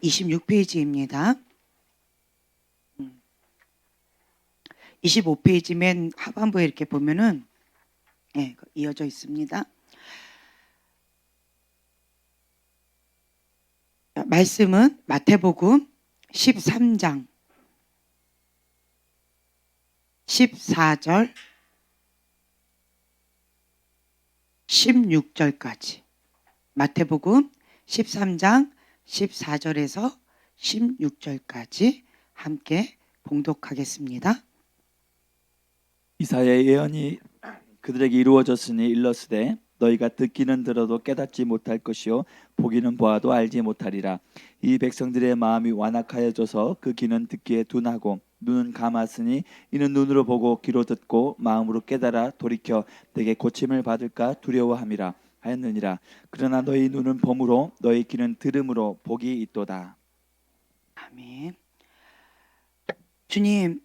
26페이지입니다. 25페이지 맨 하반부에 이렇게 보면은 이어져 있습니다. 말씀은 마태복음 13장 14절 16절까지 마태복음 13장 14절에서 16절까지 함께 봉독하겠습니다. 이사야의 예언이 그들에게 이루어졌으니 일러스되 너희가 듣기는 들어도 깨닫지 못할 것이요 보기는 보아도 알지 못하리라. 이 백성들의 마음이 완악하여져서 그 귀는 듣기에 둔하고 눈은 감았으니 이는 눈으로 보고 귀로 듣고 마음으로 깨달아 돌이켜 내게 고침을 받을까 두려워함이라 하였느니라. 그러나 너희 눈은 봄으로 너희 귀는 들음으로 복이 있도다. 아멘. 주님,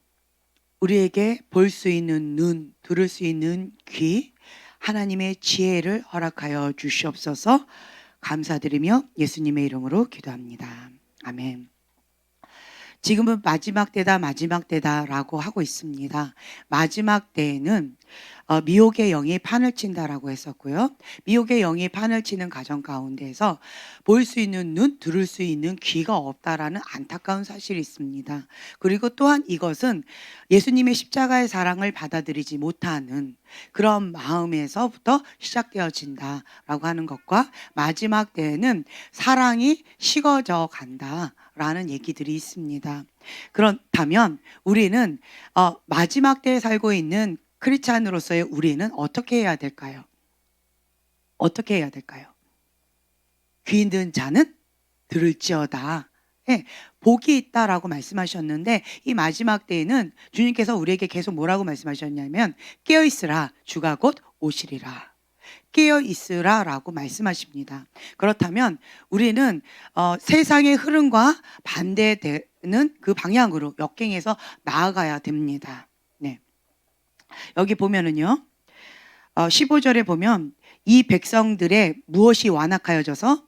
우리에게 볼 수 있는 눈, 들을 수 있는 귀, 하나님의 지혜를 허락하여 주시옵소서. 감사드리며 예수님의 이름으로 기도합니다. 아멘. 지금은 마지막 때다라고 하고 있습니다. 마지막 때에는 미혹의 영이 판을 친다라고 했었고요. 미혹의 영이 판을 치는 가정 가운데에서 볼 수 있는 눈, 들을 수 있는 귀가 없다라는 안타까운 사실이 있습니다. 그리고 또한 이것은 예수님의 십자가의 사랑을 받아들이지 못하는 그런 마음에서부터 시작되어진다라고 하는 것과 마지막 때에는 사랑이 식어져 간다라는 얘기들이 있습니다. 그렇다면 우리는 마지막 때에 살고 있는 크리스찬으로서의 우리는 어떻게 해야 될까요? 어떻게 해야 될까요? 귀 있는 자는 들을지어다. 복이 있다라고 말씀하셨는데 이 마지막 때에는 주님께서 우리에게 계속 뭐라고 말씀하셨냐면 깨어있으라 주가 곧 오시리라. 깨어있으라 라고 말씀하십니다. 그렇다면 우리는 세상의 흐름과 반대되는 그 방향으로 역행해서 나아가야 됩니다. 여기 보면은요 15절에 보면 이 백성들의 무엇이 완악하여져서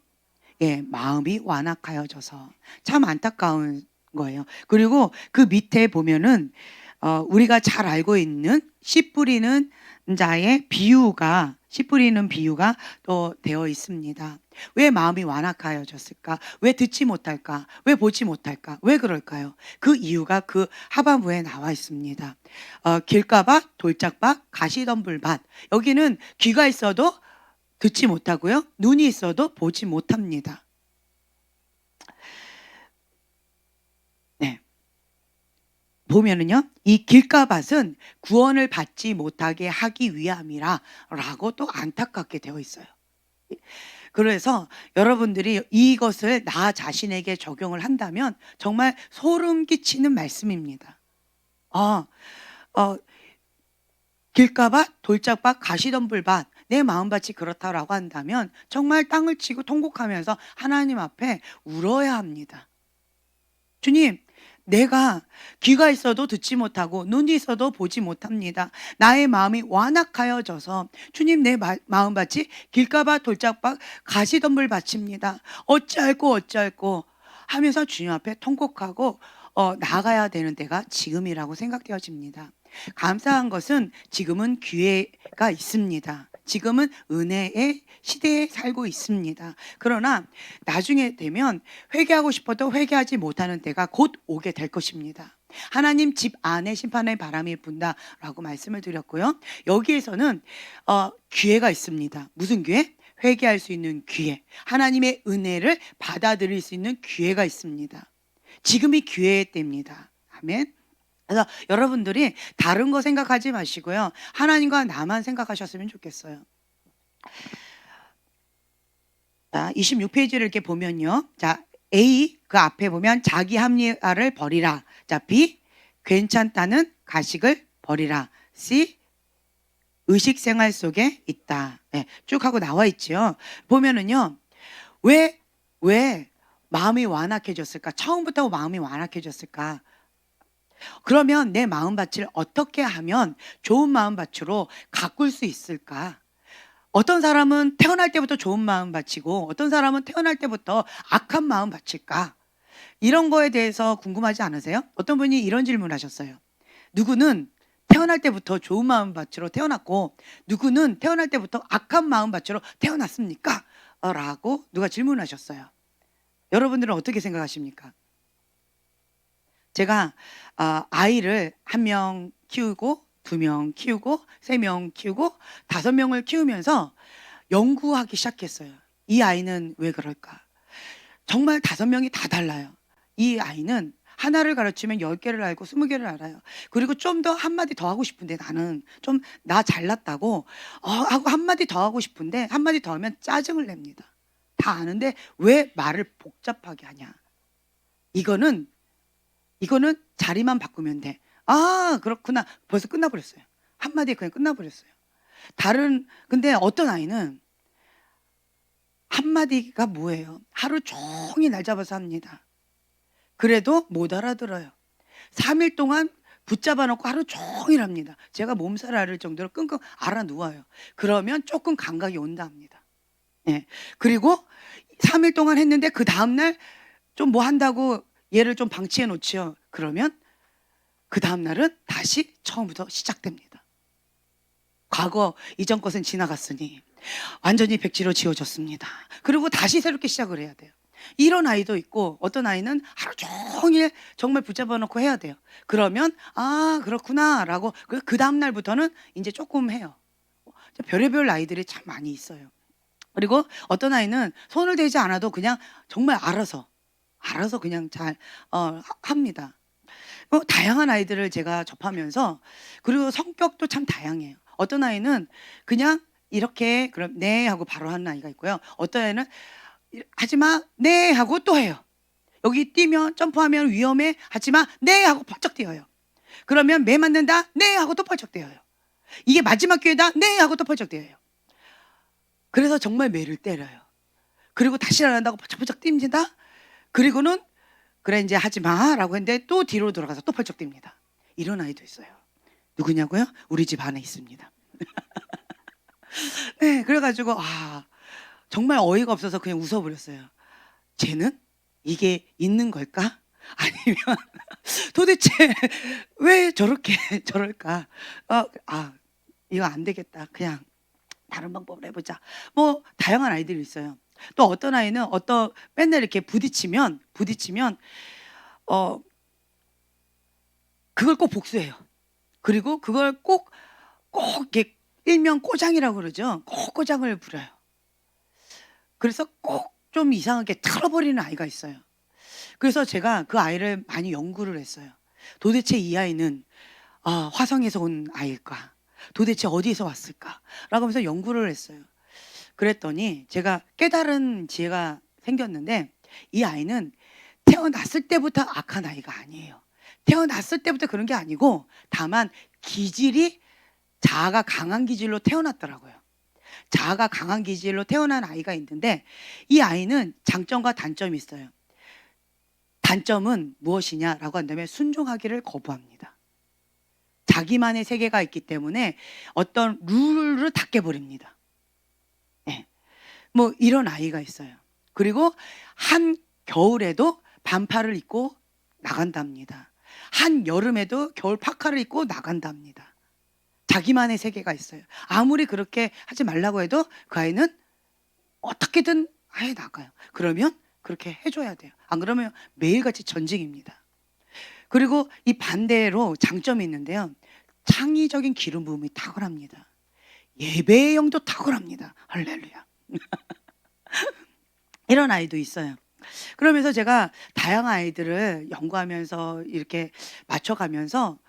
마음이 완악하여져서 참 안타까운 거예요. 그리고 그 밑에 보면은 우리가 잘 알고 있는 씨 뿌리는 자의 비유가 또 되어 있습니다. 왜 마음이 완악하여졌을까? 왜 듣지 못할까? 왜 보지 못할까? 왜 그럴까요? 그 이유가 그 하반부에 나와 있습니다. 길가밭, 돌짝밭, 가시덤불밭. 여기는 귀가 있어도 듣지 못하고요. 눈이 있어도 보지 못합니다. 보면은요, 이 길가밭은 구원을 받지 못하게 하기 위함이라 라고 또 안타깝게 되어 있어요. 그래서 여러분들이 이것을 나 자신에게 적용을 한다면 정말 소름 끼치는 말씀입니다. 길가밭, 돌짝밭, 가시덤불밭, 내 마음밭이 그렇다라고 한다면 정말 땅을 치고 통곡하면서 하나님 앞에 울어야 합니다. 주님, 내가 귀가 있어도 듣지 못하고 눈이 있어도 보지 못합니다. 나의 마음이 완악하여져서 주님 내 마음밭이 길가밭 돌짝밭 가시덤불밭입니다. 어찌할꼬 하면서 주님 앞에 통곡하고 나가야 되는 때가 지금이라고 생각되어집니다. 감사한 것은 지금은 기회가 있습니다. 지금은 은혜의 시대에 살고 있습니다. 그러나 나중에 되면 회개하고 싶어도 회개하지 못하는 때가 곧 오게 될 것입니다. 하나님 집 안에 심판의 바람이 분다라고 말씀을 드렸고요. 여기에서는 기회가 있습니다. 무슨 기회? 회개할 수 있는 기회. 하나님의 은혜를 받아들일 수 있는 기회가 있습니다. 지금이 기회의 때입니다. 아멘. 그래서 여러분들이 다른 거 생각하지 마시고요. 하나님과 나만 생각하셨으면 좋겠어요. 자, 26페이지를 이렇게 보면요. 자, A 그 앞에 보면 자기 합리화를 버리라. 자, B 괜찮다는 가식을 버리라. C 의식 생활 속에 있다. 쭉 하고 나와 있죠. 보면은요. 왜 마음이 완악해졌을까? 처음부터 마음이 완악해졌을까? 그러면 내 마음밭을 어떻게 하면 좋은 마음밭으로 가꿀 수 있을까? 어떤 사람은 태어날 때부터 좋은 마음밭이고 어떤 사람은 태어날 때부터 악한 마음밭일까? 이런 거에 대해서 궁금하지 않으세요? 어떤 분이 이런 질문을 하셨어요. 누구는 태어날 때부터 좋은 마음밭으로 태어났고 누구는 태어날 때부터 악한 마음밭으로 태어났습니까? 라고 누가 질문하셨어요. 여러분들은 어떻게 생각하십니까? 제가 아이를 1명 키우고 2명 키우고 3명 키우고 5명을 키우면서 연구하기 시작했어요. 이 아이는 왜 그럴까? 정말 5명이 다 달라요. 이 아이는 하나를 가르치면 10개를 알고 20개를 알아요. 그리고 좀 더 한마디 더 하고 싶은데 나는 좀 나 잘났다고 하고 한마디 더 하고 싶은데 한마디 더 하면 짜증을 냅니다. 다 아는데 왜 말을 복잡하게 하냐. 이거는 자리만 바꾸면 돼. 아, 그렇구나. 벌써 끝나버렸어요. 한마디에 그냥 끝나버렸어요. 근데 어떤 아이는 한마디가 뭐예요? 하루 종일 날 잡아서 합니다. 그래도 못 알아들어요. 3일 동안 붙잡아 놓고 하루 종일 합니다. 제가 몸살 앓을 정도로 끙끙 앓아 누워요. 그러면 조금 감각이 온다 합니다. 예. 그리고 3일 동안 했는데 그 다음날 좀 뭐 한다고 얘를 좀 방치해 놓지요. 그러면 그 다음날은 다시 처음부터 시작됩니다. 과거 이전 것은 지나갔으니 완전히 백지로 지워졌습니다. 그리고 다시 새롭게 시작을 해야 돼요. 이런 아이도 있고 어떤 아이는 하루 종일 정말 붙잡아 놓고 해야 돼요. 그러면 아 그렇구나 라고 그 다음날부터는 이제 조금 해요. 별의별 아이들이 참 많이 있어요. 그리고 어떤 아이는 손을 대지 않아도 그냥 정말 알아서 그냥 잘 합니다. 다양한 아이들을 제가 접하면서 그리고 성격도 참 다양해요. 어떤 아이는 그냥 이렇게 그럼 네 하고 바로 하는 아이가 있고요. 어떤 아이는 하지마 네 하고 또 해요. 여기 뛰면 점프하면 위험해 하지마 네 하고 펄쩍 뛰어요. 그러면 매 맞는다 네 하고 또 펄쩍 뛰어요. 이게 마지막 기회다 네 하고 또 펄쩍 뛰어요. 그래서 정말 매를 때려요. 그리고 다시 안 한다고 펄쩍펄쩍 뜁니다. 그리고는 그래 이제 하지마 라고 했는데 또 뒤로 돌아가서 또 펄쩍 뜁니다. 이런 아이도 있어요. 누구냐고요? 우리 집 안에 있습니다. 네, 그래가지고 정말 어이가 없어서 그냥 웃어버렸어요. 쟤는 이게 있는 걸까? 아니면 도대체 왜 저렇게 저럴까? 이거 안 되겠다. 그냥 다른 방법을 해보자. 뭐 다양한 아이들이 있어요. 또 어떤 아이는 맨날 이렇게 부딪히면 그걸 꼭 복수해요. 그리고 그걸 꼭 이렇게 일명 꼬장이라고 그러죠. 꼭 꼬장을 부려요. 그래서 꼭 좀 이상하게 털어버리는 아이가 있어요. 그래서 제가 그 아이를 많이 연구를 했어요. 도대체 이 아이는 화성에서 온 아이일까? 도대체 어디에서 왔을까? 라고 하면서 연구를 했어요. 그랬더니 제가 깨달은 지혜가 생겼는데 이 아이는 태어났을 때부터 악한 아이가 아니에요. 태어났을 때부터 그런 게 아니고 다만 자아가 강한 기질로 태어났더라고요. 자아가 강한 기질로 태어난 아이가 있는데 이 아이는 장점과 단점이 있어요. 단점은 무엇이냐라고 한다면 순종하기를 거부합니다. 자기만의 세계가 있기 때문에 어떤 룰을 다 깨버립니다. 네. 뭐 이런 아이가 있어요. 그리고 한 겨울에도 반팔을 입고 나간답니다. 한 여름에도 겨울 파카를 입고 나간답니다. 자기만의 세계가 있어요. 아무리 그렇게 하지 말라고 해도 그 아이는 어떻게든 아예 나가요. 그러면 그렇게 해줘야 돼요. 안 그러면 매일같이 전쟁입니다. 그리고 이 반대로 장점이 있는데요. 창의적인 기름 부음이 탁월합니다. 예배의 영도 탁월합니다. 할렐루야. 이런 아이도 있어요. 그러면서 제가 다양한 아이들을 연구하면서 이렇게 맞춰가면서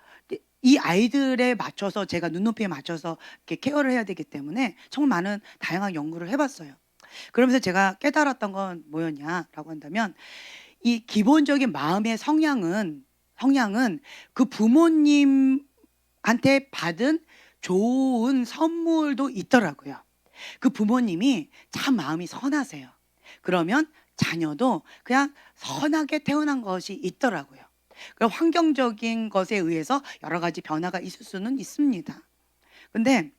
이 아이들에 맞춰서 제가 눈높이에 맞춰서 이렇게 케어를 해야 되기 때문에 정말 많은 다양한 연구를 해봤어요. 그러면서 제가 깨달았던 건 뭐였냐라고 한다면 이 기본적인 마음의 성향은 그 부모님한테 받은 좋은 선물도 있더라고요. 그 부모님이 참 마음이 선하세요. 그러면 자녀도 그냥 선하게 태어난 것이 있더라고요. 그럼 환경적인 것에 의해서 여러 가지 변화가 있을 수는 있습니다. 근데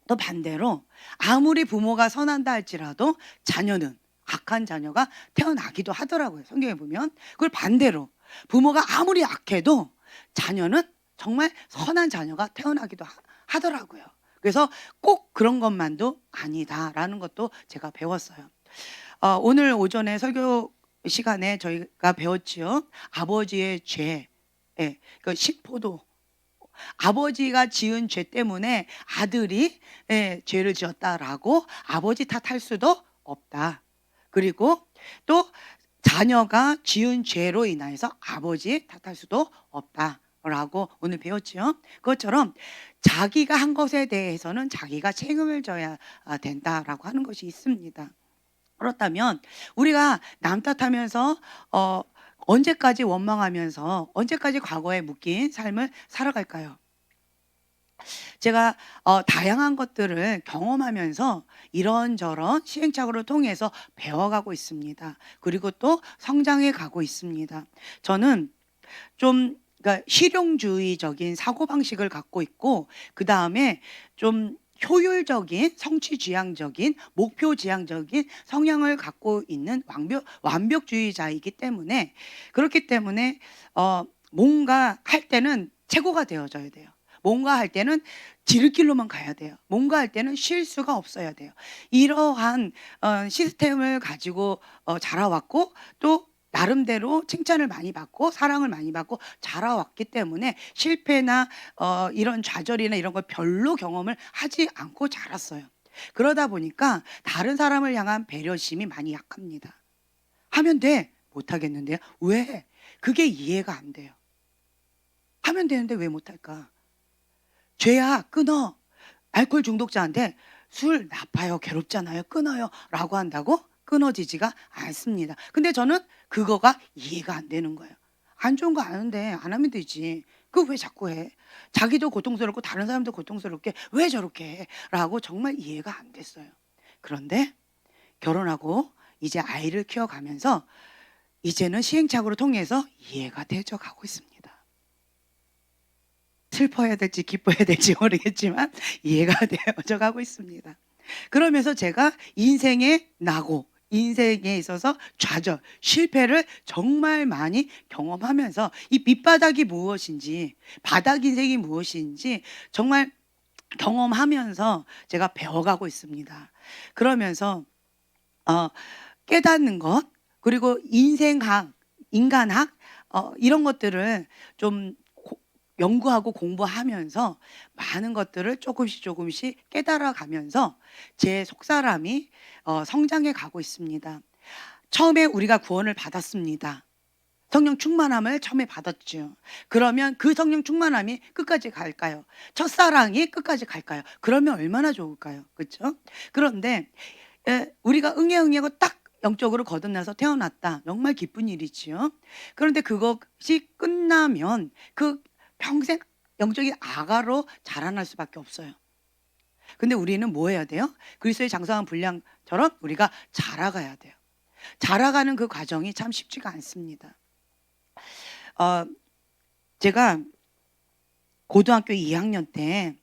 또 반대로 아무리 부모가 선한다 할지라도 자녀는 악한 자녀가 태어나기도 하더라고요. 성경에 보면. 그걸 반대로 부모가 아무리 악해도 자녀는 정말 선한 자녀가 태어나기도 하더라고요. 그래서 꼭 그런 것만도 아니다라는 것도 제가 배웠어요. 오늘 오전에 설교 시간에 저희가 배웠지요. 아버지의 죄, 그 신포도 아버지가 지은 죄 때문에 아들이 죄를 지었다라고 아버지 탓할 수도 없다. 그리고 또 자녀가 지은 죄로 인해서 아버지 탓할 수도 없다라고 오늘 배웠지요. 그것처럼 자기가 한 것에 대해서는 자기가 책임을 져야 된다라고 하는 것이 있습니다. 그렇다면 우리가 남 탓하면서 언제까지 원망하면서 언제까지 과거에 묶인 삶을 살아갈까요? 제가 다양한 것들을 경험하면서 이런저런 시행착오를 통해서 배워가고 있습니다. 그리고 또 성장해 가고 있습니다. 저는 좀 그러니까 실용주의적인 사고방식을 갖고 있고 그 다음에 좀 효율적인 성취지향적인 목표지향적인 성향을 갖고 있는 완벽주의자이기 때문에 그렇기 때문에 뭔가 할 때는 최고가 되어져야 돼요. 뭔가 할 때는 지름길로만 가야 돼요. 뭔가 할 때는 실수가 없어야 돼요. 이러한 시스템을 가지고 자라왔고 또 나름대로 칭찬을 많이 받고 사랑을 많이 받고 자라왔기 때문에 실패나 이런 좌절이나 이런 걸 별로 경험을 하지 않고 자랐어요. 그러다 보니까 다른 사람을 향한 배려심이 많이 약합니다. 하면 돼. 못하겠는데요. 왜? 그게 이해가 안 돼요. 하면 되는데 왜 못할까? 죄야 끊어. 알코올 중독자한테 술 나빠요, 괴롭잖아요, 끊어요 라고 한다고 끊어지지가 않습니다. 근데 저는 그거가 이해가 안 되는 거예요. 안 좋은 거 아는데 안 하면 되지. 그거 왜 자꾸 해? 자기도 고통스럽고 다른 사람도 고통스럽게 왜 저렇게 해? 라고 정말 이해가 안 됐어요. 그런데 결혼하고 이제 아이를 키워가면서 이제는 시행착오를 통해서 이해가 되져 가고 있습니다. 슬퍼해야 될지 기뻐해야 될지 모르겠지만 이해가 되어져 가고 있습니다. 그러면서 제가 인생에 있어서 좌절, 실패를 정말 많이 경험하면서 이 밑바닥이 무엇인지, 바닥 인생이 무엇인지 정말 경험하면서 제가 배워가고 있습니다. 그러면서 깨닫는 것, 그리고 인생학, 인간학 이런 것들을 좀 연구하고 공부하면서 많은 것들을 조금씩 깨달아가면서 제 속사람이 성장해 가고 있습니다. 처음에 우리가 구원을 받았습니다. 성령 충만함을 처음에 받았죠. 그러면 그 성령 충만함이 끝까지 갈까요? 첫사랑이 끝까지 갈까요? 그러면 얼마나 좋을까요? 그렇죠? 그런데 우리가 응애하고 딱 영적으로 거듭나서 태어났다. 정말 기쁜 일이지요. 그런데 그것이 끝나면 그 평생 영적인 아가로 자라날 수밖에 없어요. 근데 우리는 뭐 해야 돼요? 그리스도의 장성한 분량처럼 우리가 자라가야 돼요. 자라가는 그 과정이 참 쉽지가 않습니다. 제가 고등학교 2학년 때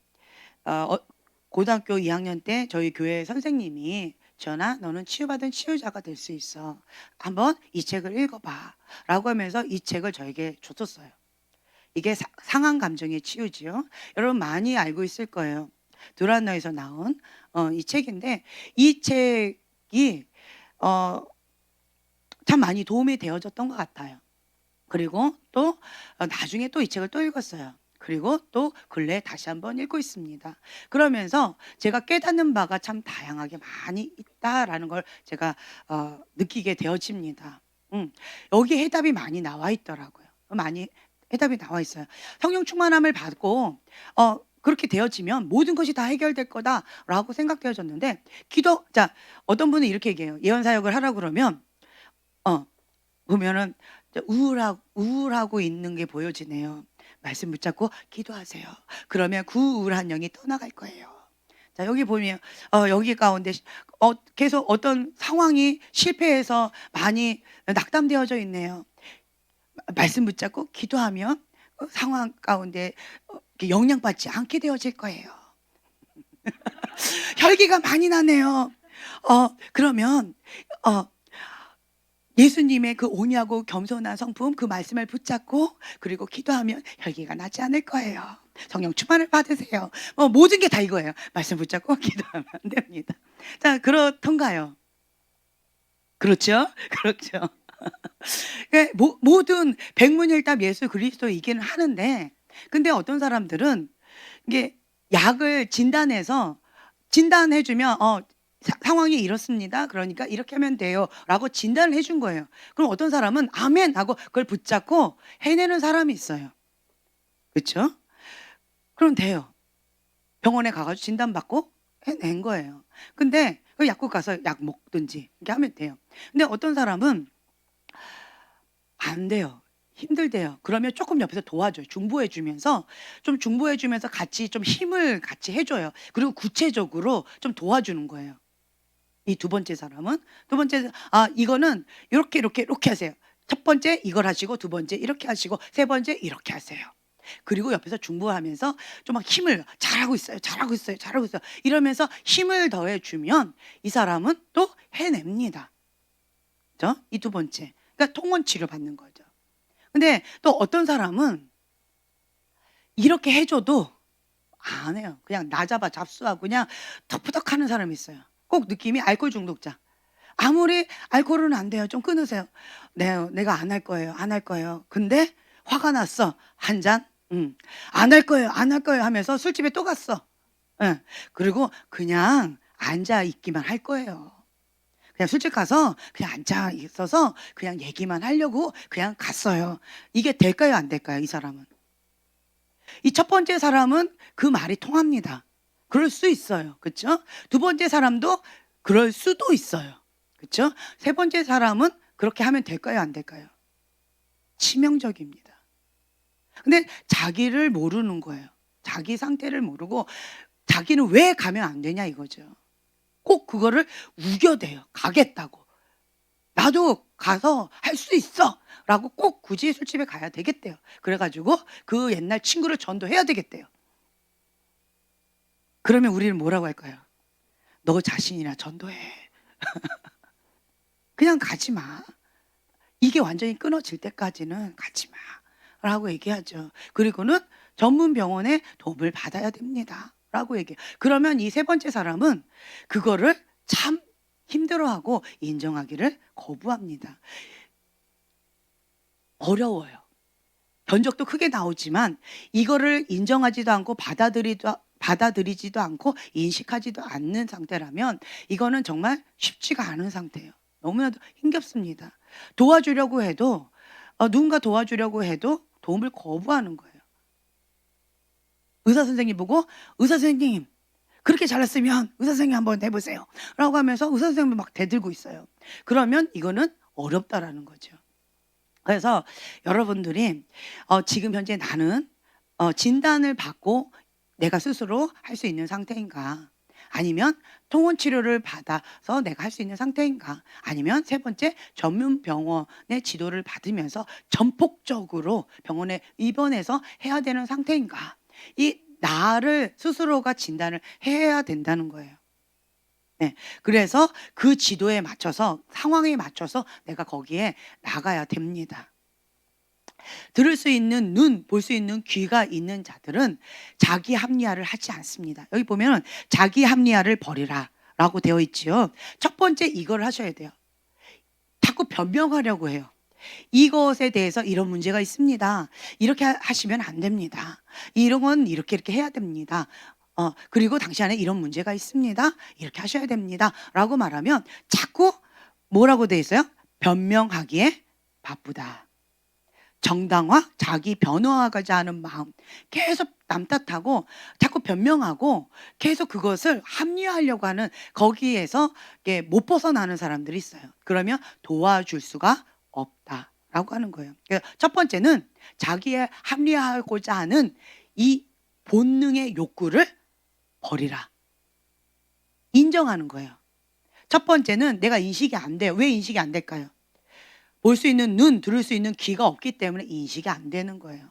저희 교회 선생님이 전아 너는 치유받은 치유자가 될 수 있어. 한번 이 책을 읽어봐 라고 하면서 이 책을 저에게 줬었어요. 이게 상한 감정의 치유지요. 여러분 많이 알고 있을 거예요. 드란너에서 나온 이 책인데 이 책이 참 많이 도움이 되어졌던 것 같아요. 그리고 또 나중에 또 이 책을 또 읽었어요. 그리고 또 근래에 다시 한번 읽고 있습니다. 그러면서 제가 깨닫는 바가 참 다양하게 많이 있다라는 걸 제가 느끼게 되어집니다. 여기 해답이 많이 나와 있더라고요. 많이 해답이 나와 있어요. 성령 충만함을 받고 그렇게 되어지면 모든 것이 다 해결될 거다라고 생각되어졌는데 자, 어떤 분은 이렇게 얘기해요. 예언 사역을 하라고 그러면 보면은 우울하고 있는 게 보여지네요. 말씀 붙잡고 기도하세요. 그러면 그 우울한 영이 떠나갈 거예요. 자, 여기 보면 여기 가운데 계속 어떤 상황이 실패해서 많이 낙담되어져 있네요. 말씀 붙잡고 기도하면 상황 가운데 영향받지 않게 되어질 거예요. 혈기가 많이 나네요. 그러면 예수님의 그 온유하고 겸손한 성품, 그 말씀을 붙잡고 그리고 기도하면 혈기가 나지 않을 거예요. 성령 충만을 받으세요. 모든 게 다 이거예요. 말씀 붙잡고 기도하면 안 됩니다. 자, 그렇던가요? 그렇죠? 그렇죠. 모든 백문일답 예수 그리스도이기는 하는데, 근데 어떤 사람들은 이게 약을 진단해주면 상황이 이렇습니다. 그러니까 이렇게 하면 돼요라고 진단을 해준 거예요. 그럼 어떤 사람은 아멘 하고 그걸 붙잡고 해내는 사람이 있어요. 그렇죠? 그럼 돼요. 병원에 가가지고 진단받고 해낸 거예요. 근데 그 약국 가서 약 먹든지 이렇게 하면 돼요. 근데 어떤 사람은 안 돼요. 힘들대요. 그러면 조금 옆에서 도와줘요. 중보해주면서 같이 좀 힘을 같이 해줘요. 그리고 구체적으로 좀 도와주는 거예요. 이 두 번째 사람은, 이거는 이렇게 하세요. 첫 번째 이걸 하시고, 두 번째 이렇게 하시고, 세 번째 이렇게 하세요. 그리고 옆에서 중보하면서 좀 막 힘을 잘하고 있어요. 이러면서 힘을 더해주면 이 사람은 또 해냅니다. 그죠? 이 두 번째. 그러니까 통원 치료 받는 거죠. 근데 또 어떤 사람은 이렇게 해줘도 안 해요. 그냥 나 잡아 잡수하고 그냥 덕부덕 하는 사람이 있어요. 꼭 느낌이 알코올 중독자. 아무리 알코올은 안 돼요. 좀 끊으세요. 네, 내가 안 할 거예요. 근데 화가 났어. 한 잔. 안 할 거예요 하면서 술집에 또 갔어. 예. 그리고 그냥 앉아 있기만 할 거예요. 그냥 술집 가서 그냥 앉아 있어서 그냥 얘기만 하려고 그냥 갔어요. 이게 될까요, 안 될까요, 이 사람은? 이 첫 번째 사람은 그 말이 통합니다. 그럴 수 있어요. 그렇죠? 두 번째 사람도 그럴 수도 있어요. 그렇죠? 세 번째 사람은 그렇게 하면 될까요, 안 될까요? 치명적입니다. 근데 자기를 모르는 거예요. 자기 상태를 모르고 자기는 왜 가면 안 되냐 이거죠. 꼭 그거를 우겨대요. 가겠다고. 나도 가서 할 수 있어 라고 꼭 굳이 술집에 가야 되겠대요. 그래가지고 그 옛날 친구를 전도해야 되겠대요. 그러면 우리는 뭐라고 할까요? 너 자신이나 전도해. 그냥 가지 마. 이게 완전히 끊어질 때까지는 가지 마 라고 얘기하죠. 그리고는 전문 병원에 도움을 받아야 됩니다 라고 얘기해요. 그러면 이 세 번째 사람은 그거를 참 힘들어하고 인정하기를 거부합니다. 어려워요. 견적도 크게 나오지만 이거를 인정하지도 않고 받아들이지도 않고 인식하지도 않는 상태라면 이거는 정말 쉽지가 않은 상태예요. 너무나도 힘겹습니다. 도와주려고 해도 누군가 도와주려고 해도 도움을 거부하는 거예요. 의사 선생님 보고 의사 선생님 그렇게 잘났으면 의사 선생님 한번 해보세요 라고 하면서 의사 선생님을 막 대들고 있어요. 그러면 이거는 어렵다라는 거죠. 그래서 여러분들이 지금 현재 나는 진단을 받고 내가 스스로 할 수 있는 상태인가, 아니면 통원 치료를 받아서 내가 할 수 있는 상태인가, 아니면 세 번째 전문 병원의 지도를 받으면서 전폭적으로 병원에 입원해서 해야 되는 상태인가, 이 나를 스스로가 진단을 해야 된다는 거예요. 네, 그래서 그 지도에 맞춰서 상황에 맞춰서 내가 거기에 나가야 됩니다. 들을 수 있는 눈, 볼 수 있는 귀가 있는 자들은 자기 합리화를 하지 않습니다. 여기 보면 자기 합리화를 버리라 라고 되어 있지요. 첫 번째 이걸 하셔야 돼요. 자꾸 변명하려고 해요. 이것에 대해서 이런 문제가 있습니다. 이렇게 하시면 안 됩니다. 이런 건 이렇게 해야 됩니다. 그리고 당시 안에 이런 문제가 있습니다. 이렇게 하셔야 됩니다. 라고 말하면 자꾸 뭐라고 돼 있어요? 변명하기에 바쁘다. 정당화, 자기 변호하고자 하는 마음, 계속 남 탓하고 자꾸 변명하고 계속 그것을 합리화하려고 하는, 거기에서 못 벗어나는 사람들이 있어요. 그러면 도와줄 수가 없다라고 하는 거예요. 첫 번째는 자기의 합리화하고자 하는 이 본능의 욕구를 버리라. 인정하는 거예요. 첫 번째는 내가 인식이 안 돼요. 왜 인식이 안 될까요? 볼 수 있는 눈, 들을 수 있는 귀가 없기 때문에 인식이 안 되는 거예요.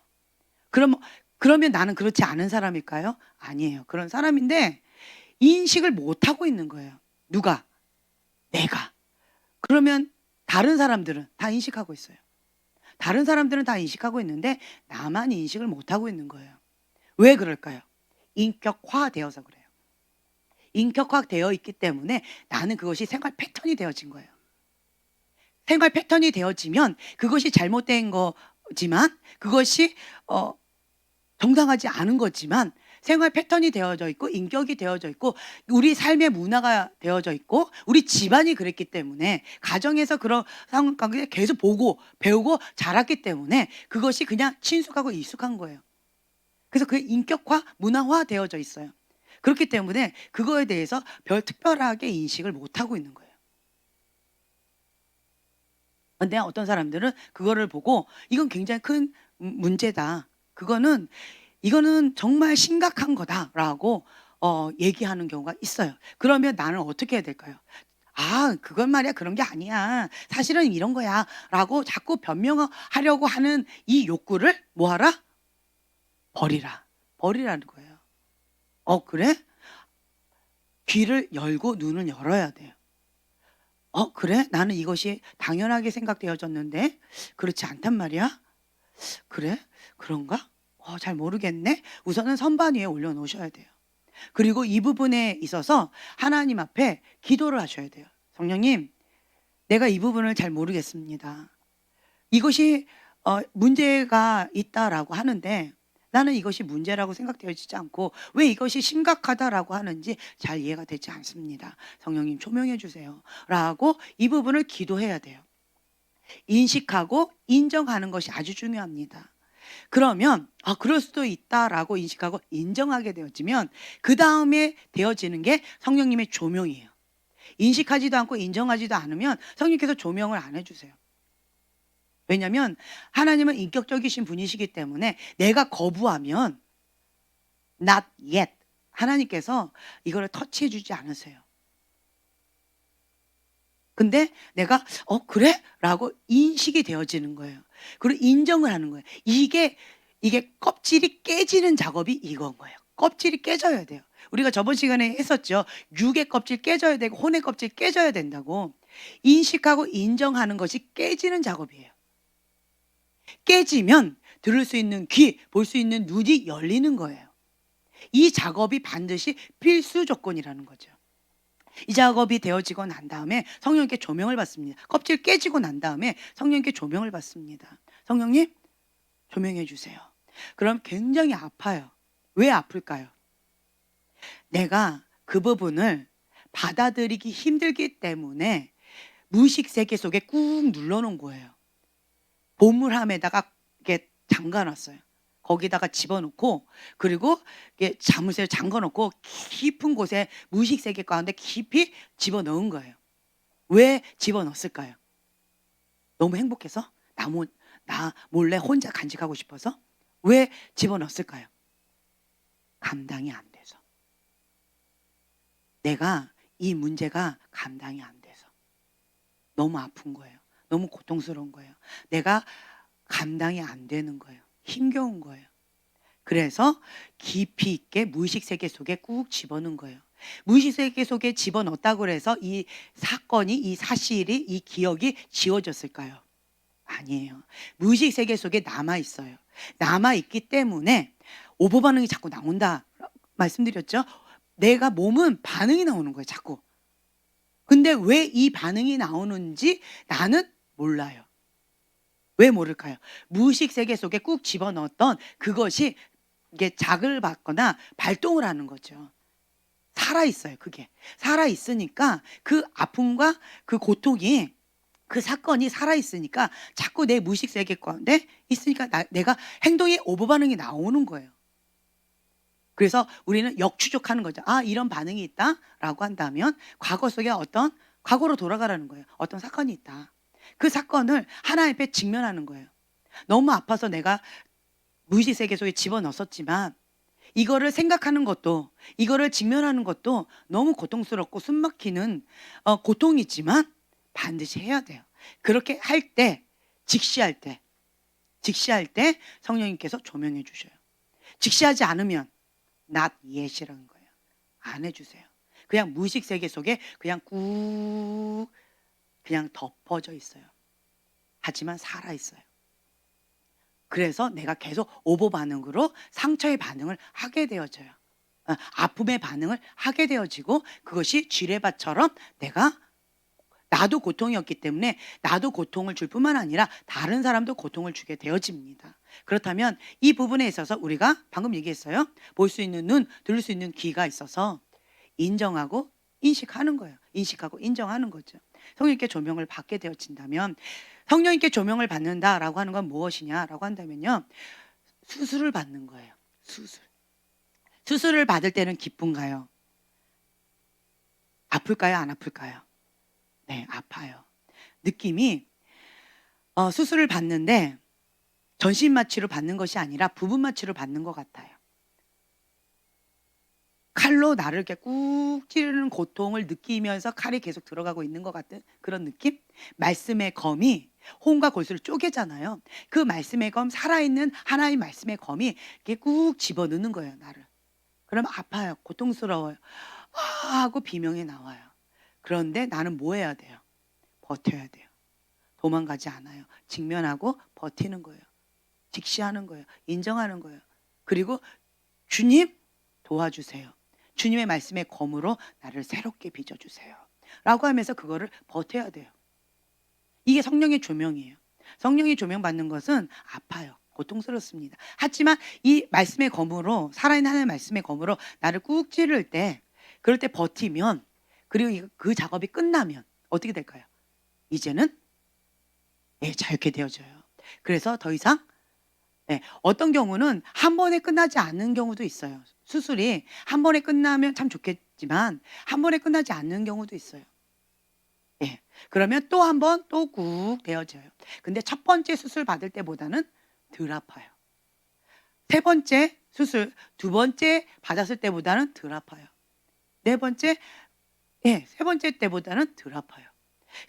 그러면 나는 그렇지 않은 사람일까요? 아니에요. 그런 사람인데 인식을 못 하고 있는 거예요. 누가? 내가. 그러면 다른 사람들은 다 인식하고 있어요. 다른 사람들은 다 인식하고 있는데 나만 인식을 못하고 있는 거예요. 왜 그럴까요? 인격화되어서 그래요. 인격화되어 있기 때문에 나는 그것이 생활 패턴이 되어진 거예요. 생활 패턴이 되어지면 그것이 잘못된 거지만 그것이 정당하지 않은 거지만 생활 패턴이 되어져 있고 인격이 되어져 있고 우리 삶의 문화가 되어져 있고 우리 집안이 그랬기 때문에 가정에서 그런 상황관계 계속 보고 배우고 자랐기 때문에 그것이 그냥 친숙하고 익숙한 거예요. 그래서 그 인격화, 문화화 되어져 있어요. 그렇기 때문에 그거에 대해서 별 특별하게 인식을 못하고 있는 거예요. 근데 어떤 사람들은 그거를 보고 이건 굉장히 큰 문제다. 이거는 정말 심각한 거다라고 얘기하는 경우가 있어요. 그러면 나는 어떻게 해야 될까요? 아, 그건 말이야. 그런 게 아니야. 사실은 이런 거야. 라고 자꾸 변명하려고 하는 이 욕구를 뭐하라? 버리라. 버리라는 거예요. 그래? 귀를 열고 눈을 열어야 돼요. 그래? 나는 이것이 당연하게 생각되어졌는데 그렇지 않단 말이야? 그래? 그런가? 잘 모르겠네. 우선은 선반 위에 올려놓으셔야 돼요. 그리고 이 부분에 있어서 하나님 앞에 기도를 하셔야 돼요. 성령님, 내가 이 부분을 잘 모르겠습니다. 이것이 문제가 있다라고 하는데 나는 이것이 문제라고 생각되어지지 않고 왜 이것이 심각하다라고 하는지 잘 이해가 되지 않습니다. 성령님 조명해 주세요. 라고 이 부분을 기도해야 돼요. 인식하고 인정하는 것이 아주 중요합니다. 그러면 그럴 수도 있다라고 인식하고 인정하게 되어지면 그 다음에 되어지는 게 성령님의 조명이에요. 인식하지도 않고 인정하지도 않으면 성령님께서 조명을 안 해주세요. 왜냐하면 하나님은 인격적이신 분이시기 때문에 내가 거부하면 not yet 하나님께서 이거를 터치해 주지 않으세요. 근데 내가 그래? 라고 인식이 되어지는 거예요. 그리고 인정을 하는 거예요. 이게 껍질이 깨지는 작업이 이건 거예요. 껍질이 깨져야 돼요. 우리가 저번 시간에 했었죠. 육의 껍질 깨져야 되고 혼의 껍질 깨져야 된다고. 인식하고 인정하는 것이 깨지는 작업이에요. 깨지면 들을 수 있는 귀, 볼 수 있는 눈이 열리는 거예요. 이 작업이 반드시 필수 조건이라는 거죠. 이 작업이 되어지고 난 다음에 성령님께 조명을 받습니다. 껍질 깨지고 난 다음에 성령님께 조명을 받습니다. 성령님 조명해 주세요. 그럼 굉장히 아파요. 왜 아플까요? 내가 그 부분을 받아들이기 힘들기 때문에 무의식 세계 속에 꾹 눌러놓은 거예요. 보물함에다가 이렇게 잠가놨어요. 거기다가 집어넣고 그리고 자물쇠를 잠궈놓고 깊은 곳에 무의식 세계 가운데 깊이 집어넣은 거예요. 왜 집어넣었을까요? 너무 행복해서? 나 몰래 혼자 간직하고 싶어서? 왜 집어넣었을까요? 감당이 안 돼서. 내가 이 문제가 감당이 안 돼서. 너무 아픈 거예요. 너무 고통스러운 거예요. 내가 감당이 안 되는 거예요. 힘겨운 거예요. 그래서 깊이 있게 무의식 세계 속에 꾹 집어넣은 거예요. 무의식 세계 속에 집어넣었다고 해서 이 사건이, 이 사실이, 이 기억이 지워졌을까요? 아니에요. 무의식 세계 속에 남아있어요. 남아있기 때문에 오버 반응이 자꾸 나온다 말씀드렸죠? 내가 몸은 반응이 나오는 거예요. 자꾸. 근데 왜 이 반응이 나오는지 나는 몰라요. 왜 모를까요? 무의식 세계 속에 꾹 집어넣었던 그것이 이게 자극을 받거나 발동을 하는 거죠. 살아있어요. 그게. 살아있으니까 그 아픔과 그 고통이 그 사건이 살아있으니까 자꾸 내 무의식 세계 가운데 있으니까 내가 행동이 오버 반응이 나오는 거예요. 그래서 우리는 역추적하는 거죠. 이런 반응이 있다라고 한다면 과거 속에 과거로 돌아가라는 거예요. 어떤 사건이 있다. 그 사건을 하나님 앞에 직면하는 거예요. 너무 아파서 내가 무의식 세계 속에 집어넣었지만 이거를 생각하는 것도 이거를 직면하는 것도 너무 고통스럽고 숨막히는 고통이지만 반드시 해야 돼요. 그렇게 할 때 직시할 때 성령님께서 조명해 주셔요. 직시하지 않으면 not yet이라는 거예요. 안 해주세요. 그냥 무의식 세계 속에 그냥 꾹 그냥 덮어져 있어요. 하지만 살아 있어요. 그래서 내가 계속 오버 반응으로 상처의 반응을 하게 되어져요. 아픔의 반응을 하게 되어지고 그것이 지뢰밭처럼 나도 고통이었기 때문에 나도 고통을 줄 뿐만 아니라 다른 사람도 고통을 주게 되어집니다. 그렇다면 이 부분에 있어서 우리가 방금 얘기했어요. 볼 수 있는 눈, 들을 수 있는 귀가 있어서 인정하고 인식하는 거예요. 인식하고 인정하는 거죠. 성령님께 조명을 받게 되어진다면 성령님께 조명을 받는다라고 하는 건 무엇이냐라고 한다면요. 수술을 받는 거예요. 수술을 받을 때는 기쁜가요? 아플까요? 안 아플까요? 네, 아파요. 느낌이 수술을 받는데 전신 마취로 받는 것이 아니라 부분 마취로 받는 것 같아요. 칼로 나를 이렇게 꾹 찌르는 고통을 느끼면서 칼이 계속 들어가고 있는 것 같은 그런 느낌? 말씀의 검이 혼과 골수를 쪼개잖아요. 그 말씀의 검, 살아있는 하나의 말씀의 검이 이렇게 꾹 집어넣는 거예요, 나를. 그럼 아파요. 고통스러워요. 하고 비명이 나와요. 그런데 나는 뭐 해야 돼요? 버텨야 돼요. 도망가지 않아요. 직면하고 버티는 거예요. 직시하는 거예요. 인정하는 거예요. 그리고 주님 도와주세요. 주님의 말씀의 검으로 나를 새롭게 빚어주세요. 라고 하면서 그거를 버텨야 돼요. 이게 성령의 조명이에요. 성령의 조명받는 것은 아파요. 고통스럽습니다. 하지만 이 말씀의 검으로 살아있는 하나님의 말씀의 검으로 나를 꾹 찌를 때 그럴 때 버티면 그리고 그 작업이 끝나면 어떻게 될까요? 이제는 자유케 되어져요. 그래서 더 이상 어떤 경우는 한 번에 끝나지 않는 경우도 있어요. 수술이 한 번에 끝나면 참 좋겠지만 한 번에 끝나지 않는 경우도 있어요. 그러면 또 한 번 또 꾹 되어져요. 근데 첫 번째 수술 받을 때보다는 덜 아파요. 세 번째 수술, 두 번째 받았을 때보다는 덜 아파요. 네 번째, 세 번째 때보다는 덜 아파요.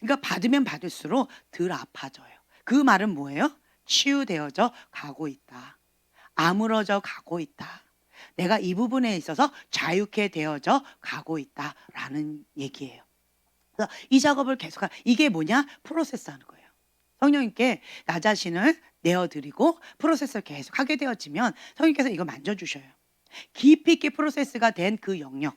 그러니까 받으면 받을수록 덜 아파져요. 그 말은 뭐예요? 치유되어져 가고 있다. 아물어져 가고 있다. 내가 이 부분에 있어서 자유케 되어져 가고 있다라는 얘기예요. 그래서 이 작업을 계속하는 이게 뭐냐? 프로세스 하는 거예요. 성령님께 나 자신을 내어드리고 프로세스를 계속 하게 되어지면 성령님께서 이거 만져주셔요. 깊이 있게 프로세스가 된 그 영역.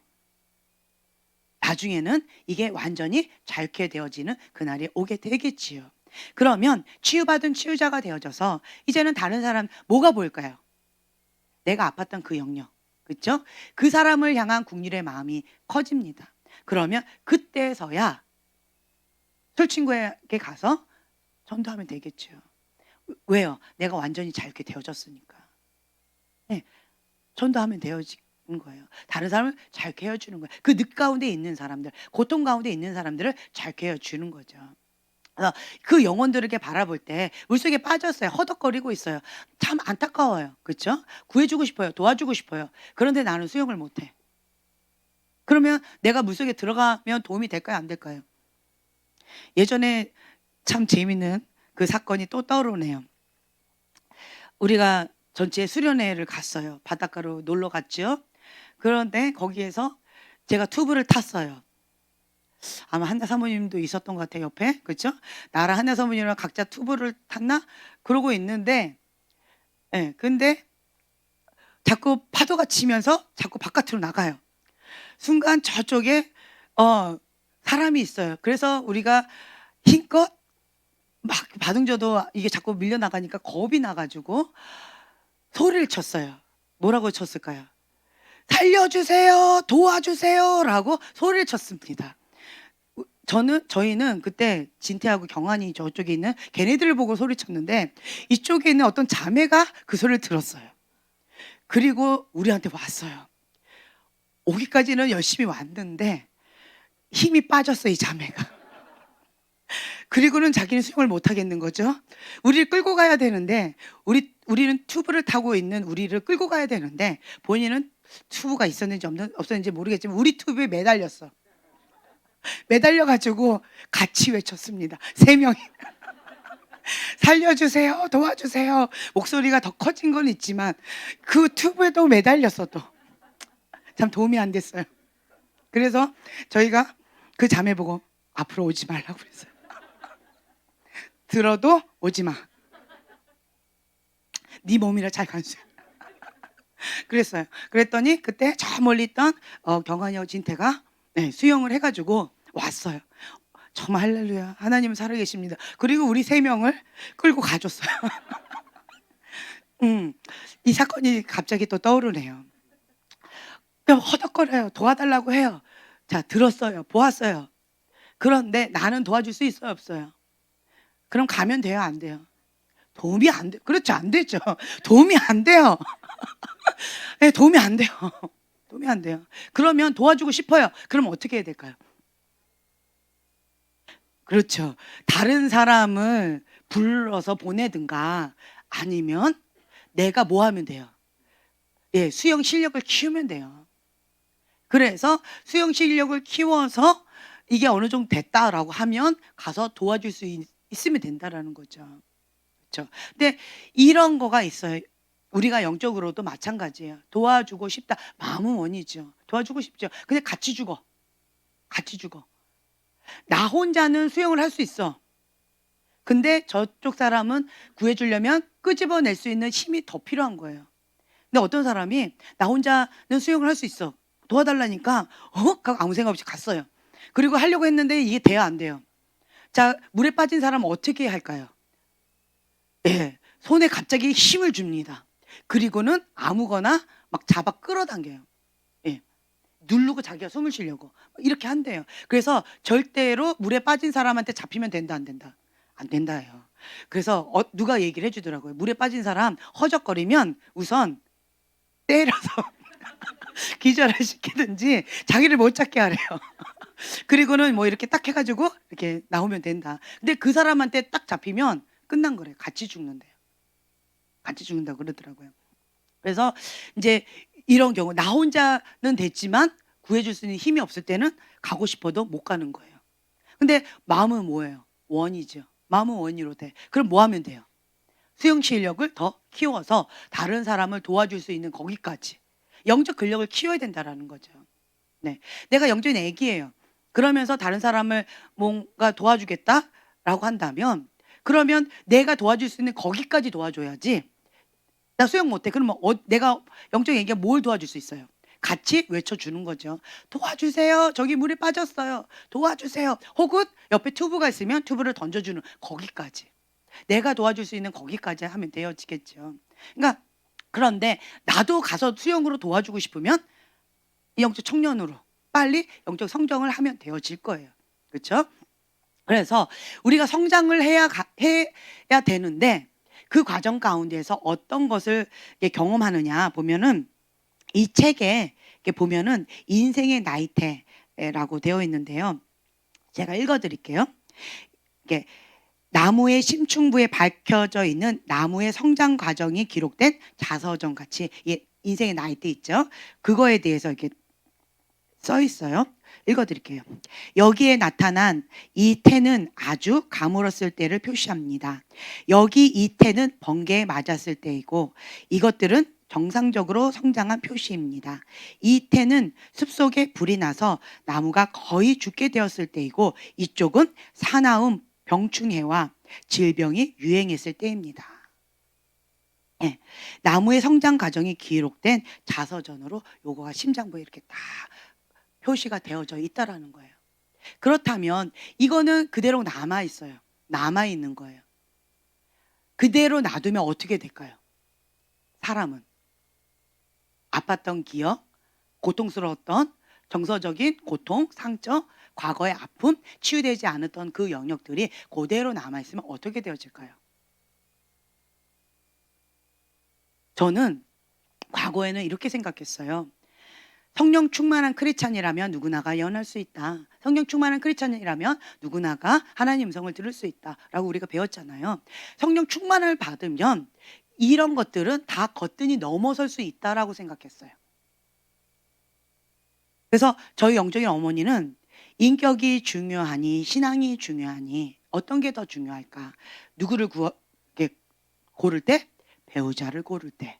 나중에는 이게 완전히 자유케 되어지는 그날이 오게 되겠지요. 그러면 치유받은 치유자가 되어져서 이제는 다른 사람 뭐가 보일까요? 내가 아팠던 그 영역. 그렇죠? 그 사람을 향한 국률의 마음이 커집니다. 그러면 그때서야 술친구에게 가서 전도하면 되겠죠. 왜요? 내가 완전히 자유케 되어졌으니까. 전도하면 되어지는 거예요. 다른 사람을 자유케 해주는 거예요. 그 늪 가운데 있는 사람들, 고통 가운데 있는 사람들을 자유케 해주는 거죠. 그래서 그 영혼들에게 바라볼 때 물속에 빠졌어요. 허덕거리고 있어요. 참 안타까워요. 그렇죠? 구해주고 싶어요. 도와주고 싶어요. 그런데 나는 수영을 못해. 그러면 내가 물속에 들어가면 도움이 될까요? 안 될까요? 예전에 참 재미있는 그 사건이 또 떠오르네요. 우리가 전체 수련회를 갔어요. 바닷가로 놀러 갔죠. 그런데 거기에서 제가 튜브를 탔어요. 아마 한나 사모님도 있었던 것 같아요. 옆에. 그렇죠? 나랑 한나 사모님이랑 각자 튜브를 탔나? 그러고 있는데 근데 자꾸 파도가 치면서 자꾸 바깥으로 나가요. 순간 저쪽에 사람이 있어요. 그래서 우리가 힘껏 막 바둥져도 이게 자꾸 밀려나가니까 겁이 나가지고 소리를 쳤어요. 뭐라고 쳤을까요? 살려주세요, 도와주세요 라고 소리를 쳤습니다. 저희는 그때 진태하고 경환이 저쪽에 있는 걔네들을 보고 소리쳤는데 이쪽에 있는 어떤 자매가 그 소리를 들었어요. 그리고 우리한테 왔어요. 오기까지는 열심히 왔는데 힘이 빠졌어요, 이 자매가. 그리고는 자기는 수영을 못 하겠는 거죠. 우리를 끌고 가야 되는데 우리는 튜브를 타고 있는 우리를 끌고 가야 되는데 본인은 튜브가 있었는지 없었는지 모르겠지만 우리 튜브에 매달렸어. 매달려가지고 같이 외쳤습니다. 3명이. 살려주세요, 도와주세요. 목소리가 더 커진 건 있지만 그 튜브에도 매달렸어 또. 참 도움이 안 됐어요. 그래서 저희가 그 자매 보고 앞으로 오지 말라고 그랬어요. 들어도 오지 마. 네 몸이라 잘 간수해. 그랬어요. 그랬더니 그때 저 멀리 있던 경환이하고 진태가 수영을 해가지고 왔어요. 정말 할렐루야. 하나님은 살아계십니다. 그리고 우리 3명을 끌고 가줬어요. 이 사건이 갑자기 또 떠오르네요. 허덕거려요. 도와달라고 해요. 자, 들었어요. 보았어요. 그런데 나는 도와줄 수 있어요, 없어요? 그럼 가면 돼요, 안 돼요? 도움이 안 돼. 그렇죠, 안 되죠. 도움이 안 돼요. 네, 도움이 안 돼요. 도움이 안 돼요. 그러면 도와주고 싶어요. 그럼 어떻게 해야 될까요? 그렇죠. 다른 사람을 불러서 보내든가 아니면 내가 뭐 하면 돼요? 예, 수영 실력을 키우면 돼요. 그래서 수영 실력을 키워서 이게 어느 정도 됐다라고 하면 가서 도와줄 수 있으면 된다라는 거죠. 그렇죠. 근데 이런 거가 있어요. 우리가 영적으로도 마찬가지예요. 도와주고 싶다. 마음은 원이죠. 도와주고 싶죠. 근데 같이 죽어. 같이 죽어. 나 혼자는 수영을 할 수 있어. 근데 저쪽 사람은 구해주려면 끄집어낼 수 있는 힘이 더 필요한 거예요. 근데 어떤 사람이 나 혼자는 수영을 할 수 있어. 도와달라니까 하고 아무 생각 없이 갔어요. 그리고 하려고 했는데 이게 돼요, 안 돼요? 자, 물에 빠진 사람은 어떻게 할까요? 예, 손에 갑자기 힘을 줍니다. 그리고는 아무거나 막 잡아 끌어당겨요. 예, 누르고 자기가 숨을 쉬려고 이렇게 한대요. 그래서 절대로 물에 빠진 사람한테 잡히면 된다, 안 된다? 안 된다예요. 그래서 누가 얘기를 해주더라고요. 물에 빠진 사람 허적거리면 우선 때려서 기절을 시키든지 자기를 못 찾게 하래요. 그리고는 뭐 이렇게 딱 해가지고 이렇게 나오면 된다. 근데 그 사람한테 딱 잡히면 끝난 거래요. 같이 죽는데요. 같이 죽는다고 그러더라고요. 그래서 이제 이런 경우 나 혼자는 됐지만 구해줄 수 있는 힘이 없을 때는 가고 싶어도 못 가는 거예요. 근데 마음은 뭐예요? 원이죠. 마음은 원이로 돼. 그럼 뭐 하면 돼요? 수영 실력을 더 키워서 다른 사람을 도와줄 수 있는 거기까지 영적 근력을 키워야 된다라는 거죠. 네, 내가 영적인 애기예요. 그러면서 다른 사람을 뭔가 도와주겠다라고 한다면 그러면 내가 도와줄 수 있는 거기까지 도와줘야지. 나 수영 못해. 그러면 내가 영적인 애기가 뭘 도와줄 수 있어요? 같이 외쳐주는 거죠. 도와주세요. 저기 물에 빠졌어요. 도와주세요. 혹은 옆에 튜브가 있으면 튜브를 던져주는 거기까지. 내가 도와줄 수 있는 거기까지 하면 되어지겠죠. 그러니까 그런데 나도 가서 수영으로 도와주고 싶으면 영적 청년으로 빨리 영적 성장을 하면 되어질 거예요. 그렇죠? 그래서 우리가 성장을 해야 되는데 그 과정 가운데서 어떤 것을 경험하느냐 보면은 이 책에 보면은 인생의 나이테라고 되어 있는데요. 제가 읽어드릴게요. 이게 나무의 심층부에 밝혀져 있는 나무의 성장 과정이 기록된 자서전 같이 인생의 나이테 있죠. 그거에 대해서 이렇게 써 있어요. 읽어드릴게요. 여기에 나타난 이 태는 아주 가물었을 때를 표시합니다. 여기 이 태는 번개에 맞았을 때이고 이것들은 정상적으로 성장한 표시입니다. 이 태는 숲속에 불이 나서 나무가 거의 죽게 되었을 때이고 이쪽은 사나움, 병충해와 질병이 유행했을 때입니다. 네, 나무의 성장 과정이 기록된 자서전으로 요거가 심장부에 이렇게 딱 표시가 되어져 있다라는 거예요. 그렇다면 이거는 그대로 남아 있어요. 남아 있는 거예요. 그대로 놔두면 어떻게 될까요? 사람은 아팠던 기억, 고통스러웠던 정서적인 고통, 상처, 과거의 아픔, 치유되지 않았던 그 영역들이 그대로 남아있으면 어떻게 되어질까요? 저는 과거에는 이렇게 생각했어요. 성령 충만한 크리스찬이라면 누구나가 예언할 수 있다. 성령 충만한 크리스찬이라면 누구나가 하나님 음성을 들을 수 있다라고 우리가 배웠잖아요. 성령 충만을 받으면 이런 것들은 다 거뜬히 넘어설 수 있다라고 생각했어요. 그래서 저희 영적인 어머니는 인격이 중요하니 신앙이 중요하니 어떤 게 더 중요할까? 누구를 고를 때? 배우자를 고를 때.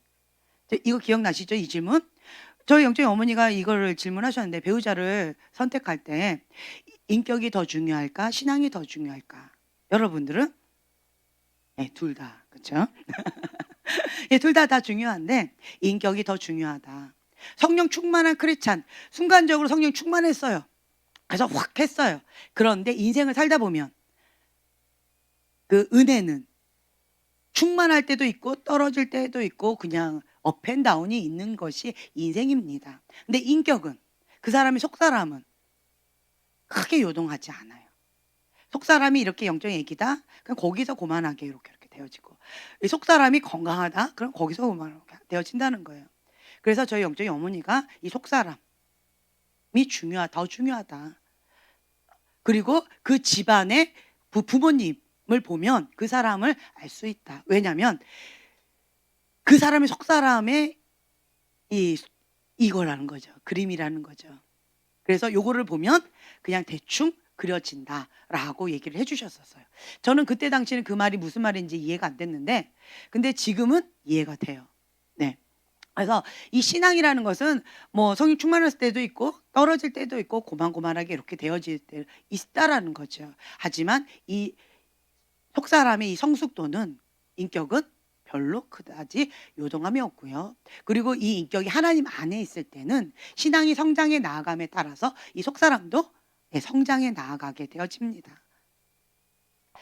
이거 기억나시죠? 이 질문? 저희 영적인 어머니가 이거를 질문하셨는데 배우자를 선택할 때 인격이 더 중요할까? 신앙이 더 중요할까? 여러분들은 네, 둘 다. 그렇죠? 예, 둘 다 중요한데 인격이 더 중요하다. 성령 충만한 크리스찬, 순간적으로 성령 충만했어요. 그래서 확 했어요. 그런데 인생을 살다 보면 그 은혜는 충만할 때도 있고 떨어질 때도 있고 그냥 업앤다운이 있는 것이 인생입니다. 근데 인격은, 그 사람이 속사람은 크게 요동하지 않아요. 속사람이 이렇게 영적인 애기다? 그럼 거기서 고만하게 이렇게 되어지고, 이 속사람이 건강하다? 그럼 거기서 고만하게 되어진다는 거예요. 그래서 저희 영적인 어머니가 이 속사람이 더 중요하다. 그리고 그 집안의 부모님을 보면 그 사람을 알 수 있다. 왜냐하면 그 사람의 속사람의 이거라는 거죠. 그림이라는 거죠. 그래서 요거를 보면 그냥 대충 그려진다라고 얘기를 해주셨었어요. 저는 그때 당시에는 그 말이 무슨 말인지 이해가 안 됐는데, 근데 지금은 이해가 돼요. 네. 그래서 이 신앙이라는 것은 뭐 성령 충만할 때도 있고 떨어질 때도 있고 고만고만하게 이렇게 되어질 때 있다라는 거죠. 하지만 이 속사람의 이 성숙도는, 인격은 별로 그다지 요동함이 없고요. 그리고 이 인격이 하나님 안에 있을 때는 신앙이 성장해 나아감에 따라서 이 속사람도 성장해 나아가게 되어집니다.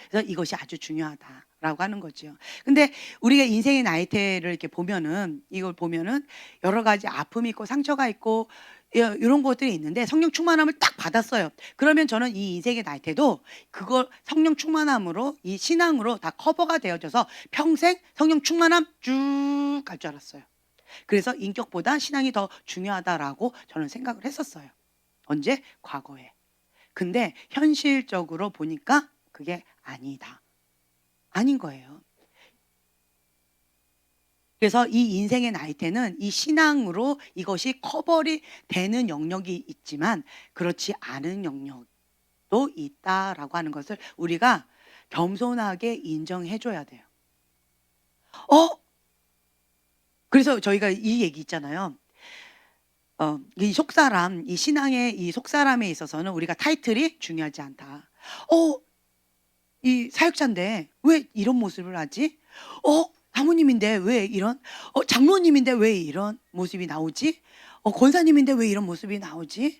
그래서 이것이 아주 중요하다라고 하는 거죠. 근데 우리가 인생의 나이테를 이렇게 보면은, 이걸 보면은 여러 가지 아픔이 있고 상처가 있고 이런 것들이 있는데 성령 충만함을 딱 받았어요. 그러면 저는 이 인생의 나이테도 그걸 성령 충만함으로, 이 신앙으로 다 커버가 되어져서 평생 성령 충만함 쭉 갈 줄 알았어요. 그래서 인격보다 신앙이 더 중요하다라고 저는 생각을 했었어요. 언제? 과거에. 근데 현실적으로 보니까 그게 아니다. 아닌 거예요. 그래서 이 인생의 나이테는 이 신앙으로 이것이 커버리 되는 영역이 있지만 그렇지 않은 영역도 있다라고 하는 것을 우리가 겸손하게 인정해 줘야 돼요. 그래서 저희가 이 얘기 있잖아요. 이 속사람, 이 신앙의 이 속사람에 있어서는 우리가 타이틀이 중요하지 않다. 이 사역자인데 왜 이런 모습을 하지? 사모님인데 왜 이런? 장로님인데 왜 이런 모습이 나오지? 권사님인데 왜 이런 모습이 나오지?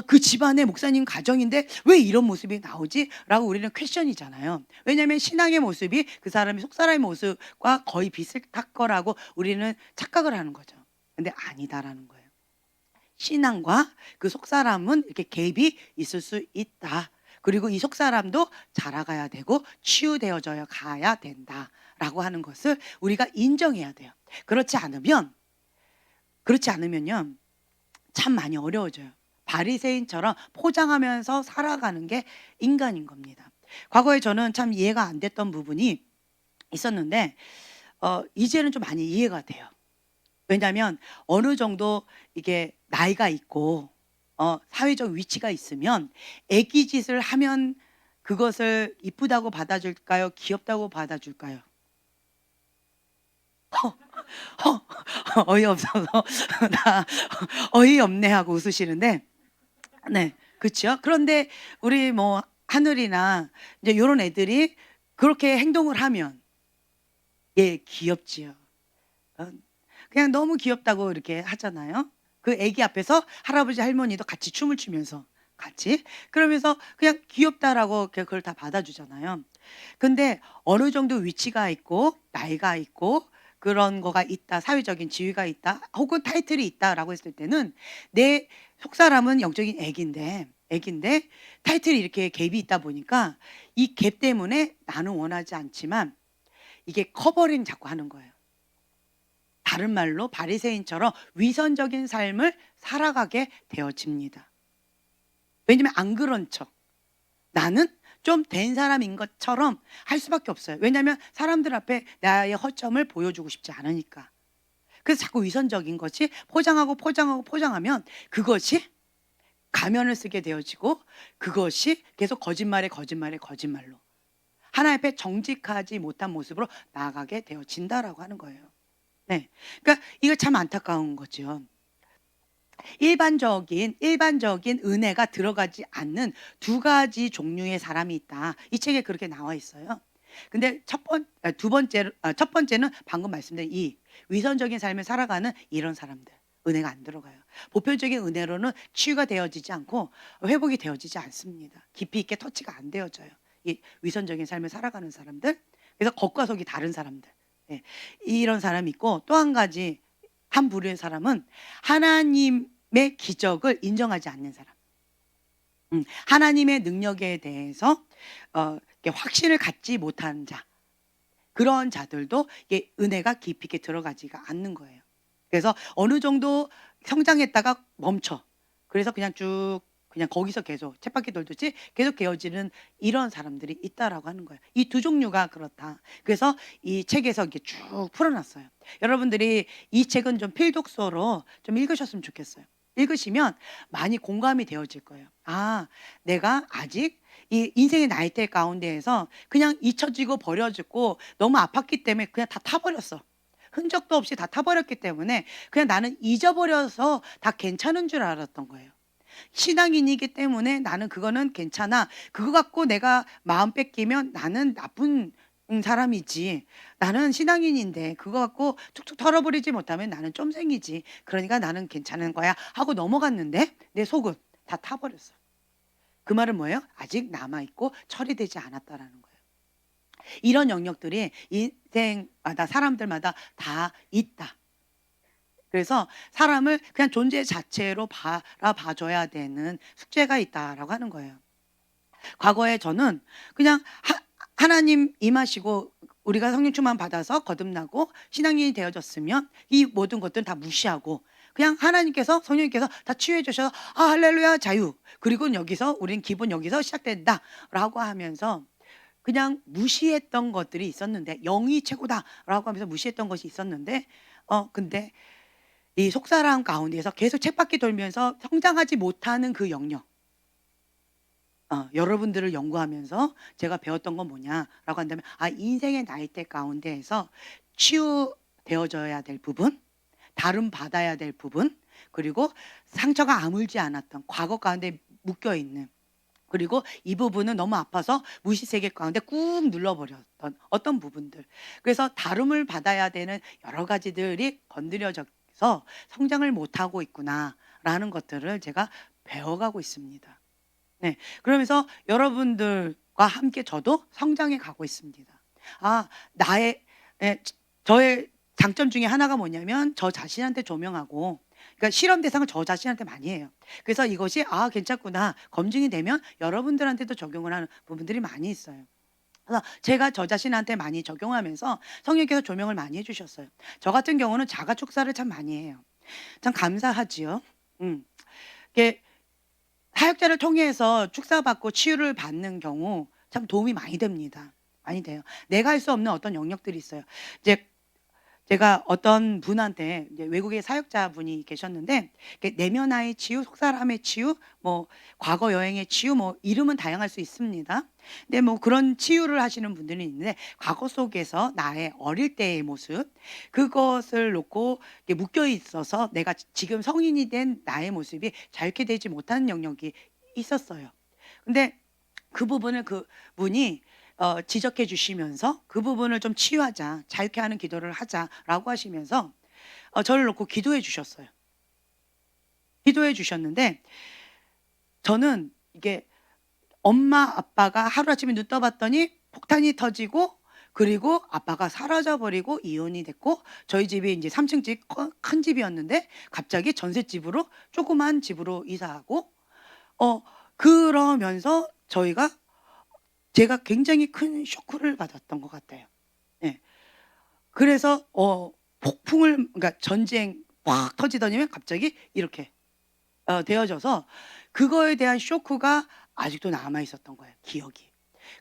그 집안의 목사님 가정인데 왜 이런 모습이 나오지? 라고 우리는 퀘션이잖아요. 왜냐하면 신앙의 모습이 그 사람이 속사람의 모습과 거의 비슷할 거라고 우리는 착각을 하는 거죠. 근데 아니다라는 거예요. 신앙과 그 속사람은 이렇게 갭이 있을 수 있다. 그리고 이 속사람도 자라가야 되고 치유되어져야 가야 된다라고 하는 것을 우리가 인정해야 돼요. 그렇지 않으면요 참 많이 어려워져요. 바리새인처럼 포장하면서 살아가는 게 인간인 겁니다. 과거에 저는 참 이해가 안 됐던 부분이 있었는데 이제는 좀 많이 이해가 돼요. 왜냐하면 어느 정도 이게 나이가 있고 사회적 위치가 있으면 애기 짓을 하면 그것을 이쁘다고 받아줄까요? 귀엽다고 받아줄까요? 어이없어서 나 어이없네 하고 웃으시는데, 네, 그렇죠. 그런데 우리 뭐 하늘이나 이제 이런 애들이 그렇게 행동을 하면 귀엽지요. 그냥 너무 귀엽다고 이렇게 하잖아요. 그 애기 앞에서 할아버지 할머니도 같이 춤을 추면서 같이 그러면서 그냥 귀엽다라고 그걸 다 받아주잖아요. 근데 어느 정도 위치가 있고 나이가 있고 그런 거가 있다, 사회적인 지위가 있다, 혹은 타이틀이 있다라고 했을 때는 내 속사람은 영적인 애기인데 타이틀이 이렇게 갭이 있다 보니까 이 갭 때문에 나는 원하지 않지만 이게 커버링 자꾸 하는 거예요. 다른 말로 바리새인처럼 위선적인 삶을 살아가게 되어집니다. 왜냐면 안 그런 척, 나는 좀 된 사람인 것처럼 할 수밖에 없어요. 왜냐하면 사람들 앞에 나의 허점을 보여주고 싶지 않으니까. 그래서 자꾸 위선적인 것이 포장하면 그것이 가면을 쓰게 되어지고 그것이 계속 거짓말로 하나님 앞에 정직하지 못한 모습으로 나아가게 되어진다라고 하는 거예요. 네, 그러니까 이거 참 안타까운 거죠. 일반적인 은혜가 들어가지 않는 두 가지 종류의 사람이 있다. 이 책에 그렇게 나와 있어요. 근데 첫 번째는 방금 말씀드린 이 위선적인 삶을 살아가는 이런 사람들 은혜가 안 들어가요. 보편적인 은혜로는 치유가 되어지지 않고 회복이 되어지지 않습니다. 깊이 있게 터치가 안 되어져요. 이 위선적인 삶을 살아가는 사람들, 그래서 겉과 속이 다른 사람들, 예, 이런 사람이 있고, 또 한 가지 한 부류의 사람은 하나님의 기적을 인정하지 않는 사람. 하나님의 능력에 대해서 이렇게 확신을 갖지 못하는 자, 그런 자들도 이게 은혜가 깊이 있게 들어가지가 않는 거예요. 그래서 어느 정도 성장했다가 멈춰. 그래서 그냥 쭉 그냥 거기서 계속 쳇바퀴 돌듯이 계속 개어지는 이런 사람들이 있다라고 하는 거예요. 이 두 종류가 그렇다. 그래서 이 책에서 이렇게 쭉 풀어놨어요. 여러분들이 이 책은 좀 필독서로 좀 읽으셨으면 좋겠어요. 읽으시면 많이 공감이 되어질 거예요. 아, 내가 아직 이 인생의 나이대 가운데에서 그냥 잊혀지고 버려지고 너무 아팠기 때문에 그냥 다 타버렸어. 흔적도 없이 다 타버렸기 때문에 그냥 나는 잊어버려서 다 괜찮은 줄 알았던 거예요. 신앙인이기 때문에 나는 그거는 괜찮아. 그거 갖고 내가 마음 뺏기면 나는 나쁜 사람이지. 나는 신앙인인데 그거 갖고 툭툭 털어버리지 못하면 나는 쫌생이지. 그러니까 나는 괜찮은 거야 하고 넘어갔는데 내 속은 다 타버렸어. 그 말은 뭐예요? 아직 남아있고 처리되지 않았다라는 거예요. 이런 영역들이 인생마다 사람들마다 다 있다. 그래서 사람을 그냥 존재 자체로 바라봐줘야 되는 숙제가 있다라고 하는 거예요. 과거에 저는 그냥 하나님 임하시고 우리가 성령 충만 받아서 거듭나고 신앙인이 되어졌으면 이 모든 것들은 다 무시하고 그냥 하나님께서 성령님께서 다 치유해 주셔서 아 할렐루야 자유, 그리고 여기서 우린 기본 여기서 시작된다라고 하면서 그냥 무시했던 것들이 있었는데, 영이 최고다라고 하면서 무시했던 것이 있었는데 근데 이 속사람 가운데서 계속 쳇바퀴 돌면서 성장하지 못하는 그 영역, 여러분들을 연구하면서 제가 배웠던 건 뭐냐라고 한다면, 인생의 나이대 가운데에서 치유되어져야 될 부분, 다름 받아야 될 부분, 그리고 상처가 아물지 않았던 과거 가운데 묶여있는, 그리고 이 부분은 너무 아파서 무시세계 가운데 꾹 눌러버렸던 어떤 부분들, 그래서 다름을 받아야 되는 여러 가지들이 건드려져서 성장을 못하고 있구나라는 것들을 제가 배워가고 있습니다. 네, 그러면서 여러분들과 함께 저도 성장해 가고 있습니다. 저의 장점 중에 하나가 뭐냐면 저 자신한테 조명하고, 그러니까 실험 대상을 저 자신한테 많이 해요. 그래서 이것이 괜찮구나 검증이 되면 여러분들한테도 적용을 하는 부분들이 많이 있어요. 그래서 제가 저 자신한테 많이 적용하면서 성령께서 조명을 많이 해주셨어요. 저 같은 경우는 자가 축사를 참 많이 해요. 참 감사하지요. 이게 사역자를 통해서 축사받고 치유를 받는 경우 참 도움이 많이 됩니다. 많이 돼요. 내가 할 수 없는 어떤 영역들이 있어요. 이제 제가 어떤 분한테, 이제 외국의 사역자분이 계셨는데, 내면화의 치유, 속사람의 치유, 뭐 과거 여행의 치유, 뭐 이름은 다양할 수 있습니다. 근데 뭐 그런 치유를 하시는 분들이 있는데, 과거 속에서 나의 어릴 때의 모습, 그것을 놓고 묶여 있어서 내가 지금 성인이 된 나의 모습이 자유케 되지 못하는 영역이 있었어요. 근데 그 부분을 그분이 지적해 주시면서 그 부분을 좀 치유하자, 자유케 하는 기도를 하자라고 하시면서 저를 놓고 기도해 주셨어요. 기도해 주셨는데, 저는 이게 엄마 아빠가 하루아침에 눈 떠봤더니 폭탄이 터지고, 그리고 아빠가 사라져 버리고 이혼이 됐고, 저희 집이 이제 3층 집 큰 집이었는데 갑자기 전셋집으로 조그만 집으로 이사하고, 그러면서 제가 굉장히 큰 쇼크를 받았던 것 같아요. 예. 그래서 그러니까 전쟁 확 터지더니 갑자기 이렇게 되어져서 그거에 대한 쇼크가 아직도 남아 있었던 거예요, 기억이.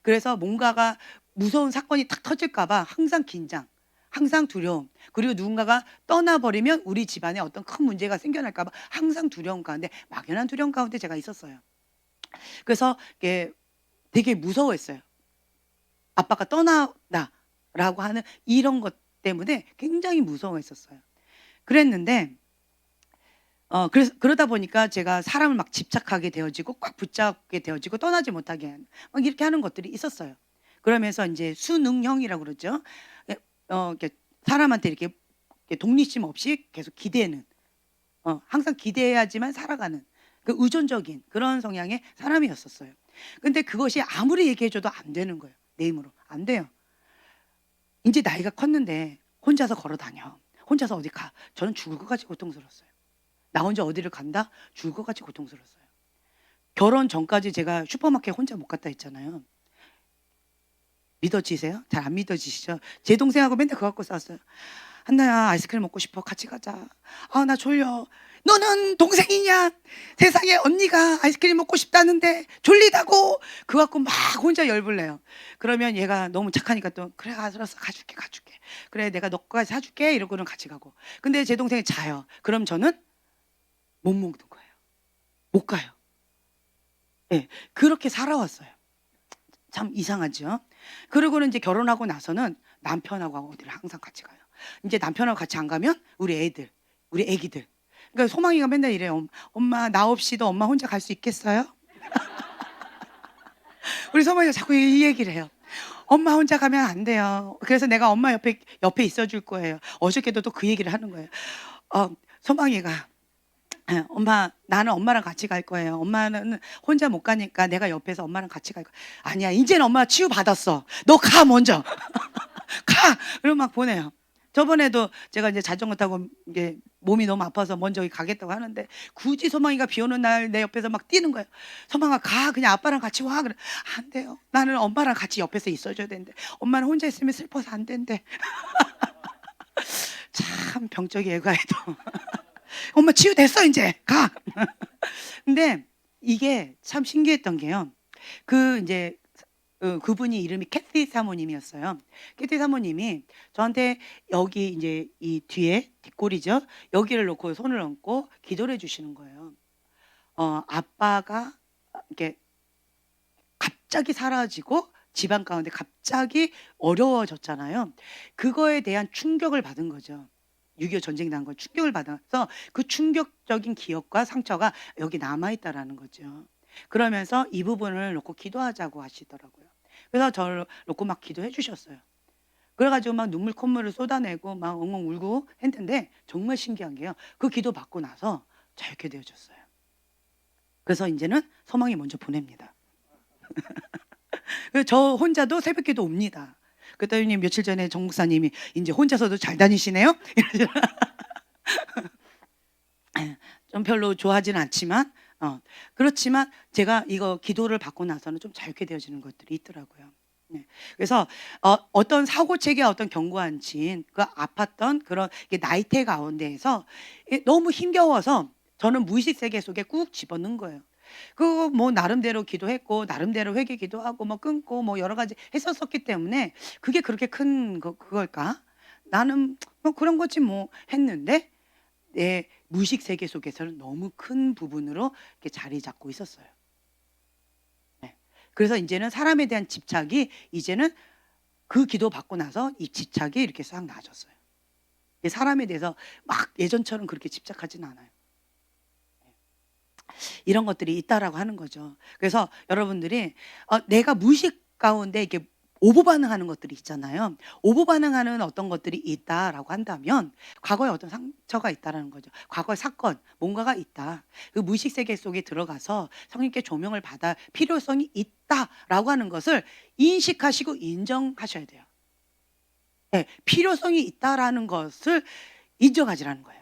그래서 뭔가가 무서운 사건이 탁 터질까 봐 항상 긴장, 항상 두려움, 그리고 누군가가 떠나버리면 우리 집안에 어떤 큰 문제가 생겨날까 봐 항상 두려움 가운데, 막연한 두려움 가운데 제가 있었어요. 그래서 이게 되게 무서워했어요. 아빠가 떠나다라고 하는 이런 것 때문에 굉장히 무서워했었어요. 그랬는데 그러다 보니까 제가 사람을 막 집착하게 되어지고 꽉 붙잡게 되어지고 떠나지 못하게 하는, 막 이렇게 하는 것들이 있었어요. 그러면서 이제 수능형이라고 그러죠. 이렇게 사람한테 이렇게 독립심 없이 계속 기대는, 항상 기대해야지만 살아가는 그 의존적인 그런 성향의 사람이었었어요. 근데 그것이 아무리 얘기해줘도 안 되는 거예요. 내 힘으로 안 돼요. 이제 나이가 컸는데 혼자서 걸어 다녀. 혼자서 어디 가. 저는 죽을 것 같이 고통스러웠어요. 나 혼자 어디를 간다? 죽을 것 같이 고통스러웠어요. 결혼 전까지 제가 슈퍼마켓 혼자 못 갔다 했잖아요. 믿어지세요? 잘 안 믿어지시죠? 제 동생하고 맨날 그거 갖고 싸웠어요. 한나야, 아이스크림 먹고 싶어. 같이 가자. 아, 나 졸려. 너는 동생이냐? 세상에 언니가 아이스크림 먹고 싶다는데 졸리다고. 그거 갖고 막 혼자 열불 내요. 그러면 얘가 너무 착하니까 또 그래, 알았어, 가줄게. 그래, 내가 너 거까지 사줄게. 이러고는 같이 가고. 근데 제 동생이 자요. 그럼 저는 못 먹는 거예요. 못 가요. 네, 그렇게 살아왔어요. 참 이상하죠. 그러고는 이제 결혼하고 나서는 남편하고 어디를 항상 같이 가요. 이제 남편하고 같이 안 가면 우리 애기들. 그러니까 소망이가 맨날 이래요. 엄마, 나 없이도 엄마 혼자 갈 수 있겠어요? 우리 소망이가 자꾸 이 얘기를 해요. 엄마 혼자 가면 안 돼요. 그래서 내가 엄마 옆에 있어줄 거예요. 어저께도 또 그 얘기를 하는 거예요. 소망이가 엄마, 나는 엄마랑 같이 갈 거예요. 엄마는 혼자 못 가니까 내가 옆에서 엄마랑 같이 갈 거야. 아니야, 이제는 엄마 치유 받았어. 너 가 먼저. 가. 그러고 막 보내요. 저번에도 제가 이제 자전거 타고 이게 몸이 너무 아파서 먼저 가겠다고 하는데 굳이 소망이가 비 오는 날 내 옆에서 막 뛰는 거예요. 소망아, 가. 그냥 아빠랑 같이 와. 그래. 안 돼요. 나는 엄마랑 같이 옆에서 있어줘야 되는데 엄마는 혼자 있으면 슬퍼서 안 된대. 참 병적이 애가에도. 엄마 치유됐어 이제 가. 근데 이게 참 신기했던 게요. 이제 그분이 이름이 캐티 사모님이었어요. 캐티 사모님이 저한테 여기 이제 이 뒤에 뒷골이죠. 여기를 놓고 손을 얹고 기도를 해주시는 거예요. 아빠가 이렇게 갑자기 사라지고 집안 가운데 갑자기 어려워졌잖아요. 그거에 대한 충격을 받은 거죠. 6.25 전쟁 난 걸 충격을 받아서 그 충격적인 기억과 상처가 여기 남아있다라는 거죠. 그러면서 이 부분을 놓고 기도하자고 하시더라고요. 그래서 저를 놓고 막 기도해 주셨어요. 그래가지고 막 눈물 콧물을 쏟아내고 막 엉엉 울고 했는데 정말 신기한 게요. 그 기도 받고 나서 자유케 되어졌어요. 그래서 이제는 소망이 먼저 보냅니다. 그래서 저 혼자도 새벽기도 옵니다. 그랬더니 며칠 전에 정 목사님이 이제 혼자서도 잘 다니시네요. 좀 별로 좋아하지는 않지만 그렇지만 제가 이거 기도를 받고 나서는 좀 자유케 되어지는 것들이 있더라고요. 네. 그래서 어떤 사고체계 어떤 견고한 진, 그 아팠던 그런 나이테 가운데에서 너무 힘겨워서 저는 무의식 세계 속에 꾹 집어넣은 거예요. 그 뭐 나름대로 기도했고 나름대로 회개 기도하고 뭐 끊고 뭐 여러 가지 했었기 때문에 그게 그렇게 큰 그걸까? 나는 뭐 그런 거지 뭐 했는데 내 무의식 세계 속에서는 너무 큰 부분으로 이렇게 자리 잡고 있었어요. 네. 그래서 이제는 사람에 대한 집착이 이제는 그 기도 받고 나서 이 집착이 이렇게 싹 나아졌어요. 사람에 대해서 막 예전처럼 그렇게 집착하진 않아요. 이런 것들이 있다라고 하는 거죠. 그래서 여러분들이 내가 무의식 가운데 이렇게 오보 반응하는 것들이 있잖아요. 오보 반응하는 어떤 것들이 있다라고 한다면 과거에 어떤 상처가 있다라는 거죠. 과거의 사건, 뭔가가 있다. 그 무의식 세계 속에 들어가서 성령께 조명을 받아 필요성이 있다라고 하는 것을 인식하시고 인정하셔야 돼요. 네, 필요성이 있다라는 것을 인정하지라는 거예요.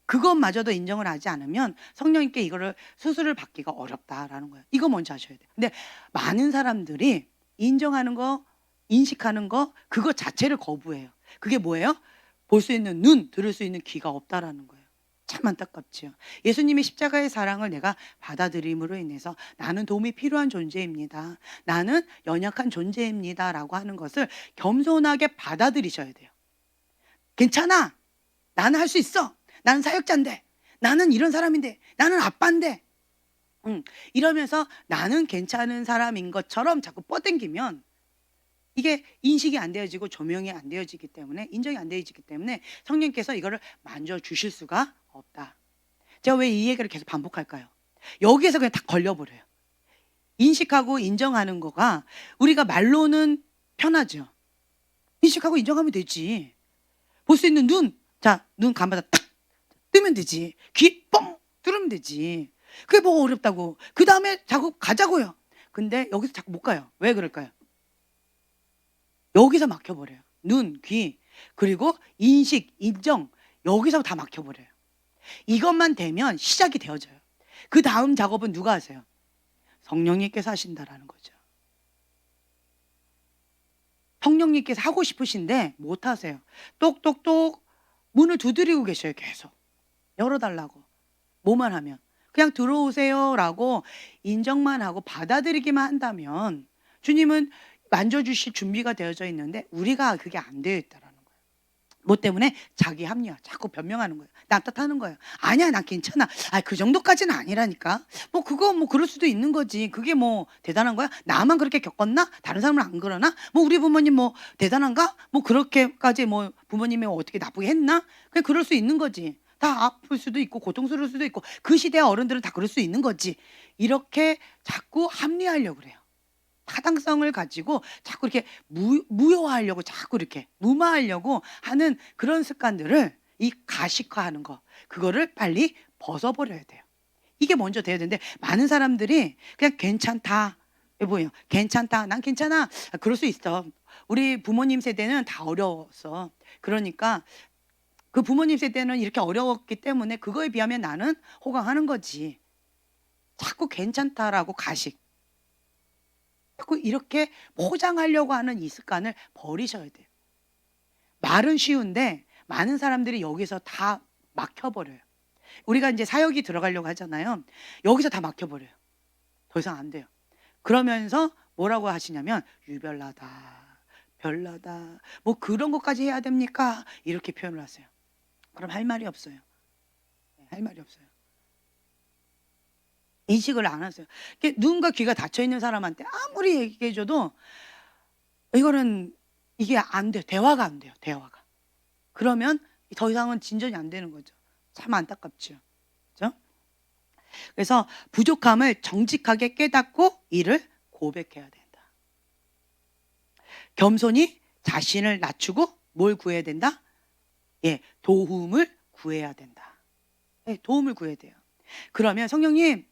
그것마저도 인정을 하지 않으면 성령님께 이거를 수술을 받기가 어렵다라는 거예요. 이거 먼저 하셔야 돼요. 근데 많은 사람들이 인정하는 거, 인식하는 거, 그거 자체를 거부해요. 그게 뭐예요? 볼 수 있는 눈, 들을 수 있는 귀가 없다라는 거예요. 참 안타깝지요. 예수님의 십자가의 사랑을 내가 받아들임으로 인해서 나는 도움이 필요한 존재입니다. 나는 연약한 존재입니다. 라고 하는 것을 겸손하게 받아들이셔야 돼요. 괜찮아. 나는 할 수 있어. 나는 사역자인데, 나는 이런 사람인데, 나는 아빠인데, 이러면서 나는 괜찮은 사람인 것처럼 자꾸 뻗당기면 이게 인식이 안 되어지고 조명이 안 되어지기 때문에, 인정이 안 되어지기 때문에 성령께서 이거를 만져주실 수가 없다. 제가 왜 이 얘기를 계속 반복할까요? 여기에서 그냥 다 걸려버려요. 인식하고 인정하는 거가 우리가 말로는 편하죠. 인식하고 인정하면 되지. 볼 수 있는 눈, 자, 눈 감아서 딱 뜨면 되지. 귀 뻥 뚫으면 되지. 그게 뭐가 어렵다고. 그 다음에 작업 가자고요. 근데 여기서 자꾸 못 가요. 왜 그럴까요? 여기서 막혀버려요. 눈, 귀, 그리고 인식, 인정, 여기서 다 막혀버려요. 이것만 되면 시작이 되어져요. 그 다음 작업은 누가 하세요? 성령님께서 하신다라는 거죠. 성령님께서 하고 싶으신데 못 하세요. 똑똑똑 문을 두드리고 계셔요. 계속 열어달라고. 뭐만 하면 그냥 들어오세요라고 인정만 하고 받아들이기만 한다면 주님은 만져주실 준비가 되어져 있는데 우리가 그게 안 되어 있다라는 거예요. 뭐 때문에? 자기 합리화, 자꾸 변명하는 거예요. 남 탓하는 거예요. 아니야, 난 괜찮아. 그 정도까지는 아니라니까. 뭐 그거 뭐 그럴 수도 있는 거지. 그게 뭐 대단한 거야? 나만 그렇게 겪었나? 다른 사람은 안 그러나? 뭐 우리 부모님 뭐 대단한가? 뭐 그렇게까지 뭐 부모님이 어떻게 나쁘게 했나? 그냥 그럴 수 있는 거지. 다 아플 수도 있고 고통스러울 수도 있고 그 시대 어른들은 다 그럴 수 있는 거지. 이렇게 자꾸 합리화하려고 그래요. 타당성을 가지고 자꾸 이렇게 무효화하려고 자꾸 이렇게 무마하려고 하는 그런 습관들을 이 가식화하는 거, 그거를 빨리 벗어버려야 돼요. 이게 먼저 돼야 되는데 많은 사람들이 그냥 괜찮다. 뭐예요? 괜찮다. 난 괜찮아. 그럴 수 있어. 우리 부모님 세대는 다 어려웠어. 그러니까 그 부모님 세대는 이렇게 어려웠기 때문에 그거에 비하면 나는 호강하는 거지. 자꾸 괜찮다라고 가식. 자꾸 이렇게 포장하려고 하는 이 습관을 버리셔야 돼요. 말은 쉬운데 많은 사람들이 여기서 다 막혀버려요. 우리가 이제 사역이 들어가려고 하잖아요. 여기서 다 막혀버려요. 더 이상 안 돼요. 그러면서 뭐라고 하시냐면 유별나다, 별나다, 뭐 그런 것까지 해야 됩니까? 이렇게 표현을 하세요. 그럼 할 말이 없어요. 할 말이 없어요. 인식을 안 하세요. 눈과 귀가 닫혀 있는 사람한테 아무리 얘기해줘도 이거는 이게 안 돼요. 대화가 안 돼요. 대화가. 그러면 더 이상은 진전이 안 되는 거죠. 참 안타깝죠. 그렇죠? 그래서 부족함을 정직하게 깨닫고 이를 고백해야 된다. 겸손히 자신을 낮추고 뭘 구해야 된다? 도움을 구해야 된다. 도움을 구해야 돼요. 그러면 성령님,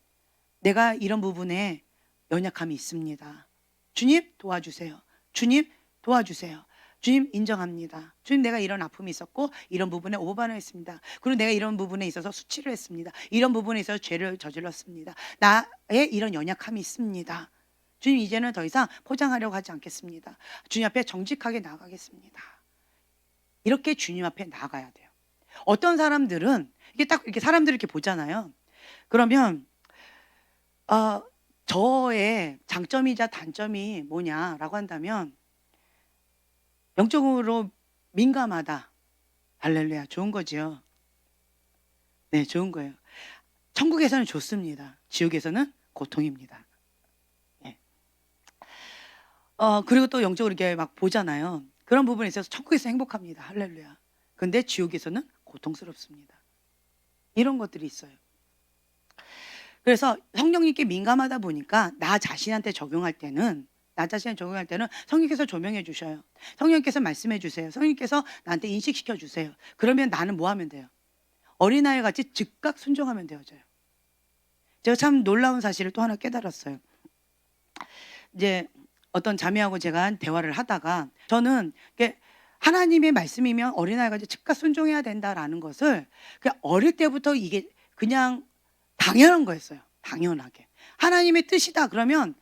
내가 이런 부분에 연약함이 있습니다. 주님 도와주세요. 주님 도와주세요. 주님 인정합니다. 주님 내가 이런 아픔이 있었고 이런 부분에 오버반을 했습니다. 그리고 내가 이런 부분에 있어서 수치를 했습니다. 이런 부분에 있어서 죄를 저질렀습니다. 나의 이런 연약함이 있습니다. 주님 이제는 더 이상 포장하려고 하지 않겠습니다. 주님 앞에 정직하게 나아가겠습니다. 이렇게 주님 앞에 나아가야 돼요. 어떤 사람들은 이게 딱 이렇게 사람들을 이렇게 보잖아요. 그러면 저의 장점이자 단점이 뭐냐라고 한다면 영적으로 민감하다. 할렐루야, 좋은 거죠. 네, 좋은 거예요. 천국에서는 좋습니다. 지옥에서는 고통입니다. 네. 그리고 또 영적으로 이렇게 막 보잖아요. 그런 부분에 있어서 천국에서 행복합니다. 할렐루야. 근데 지옥에서는 고통스럽습니다. 이런 것들이 있어요. 그래서 성령님께 민감하다 보니까 나 자신한테 적용할 때는 성령께서 조명해 주셔요. 성령께서 말씀해 주세요. 성령께서 나한테 인식시켜 주세요. 그러면 나는 뭐 하면 돼요? 어린아이 같이 즉각 순종하면 되어져요. 제가 참 놀라운 사실을 또 하나 깨달았어요. 이제 어떤 자매하고 제가 대화를 하다가 저는 하나님의 말씀이면 어린아이가 즉각 순종해야 된다라는 것을 그냥 어릴 때부터 이게 그냥 당연한 거였어요. 당연하게. 하나님의 뜻이다 그러면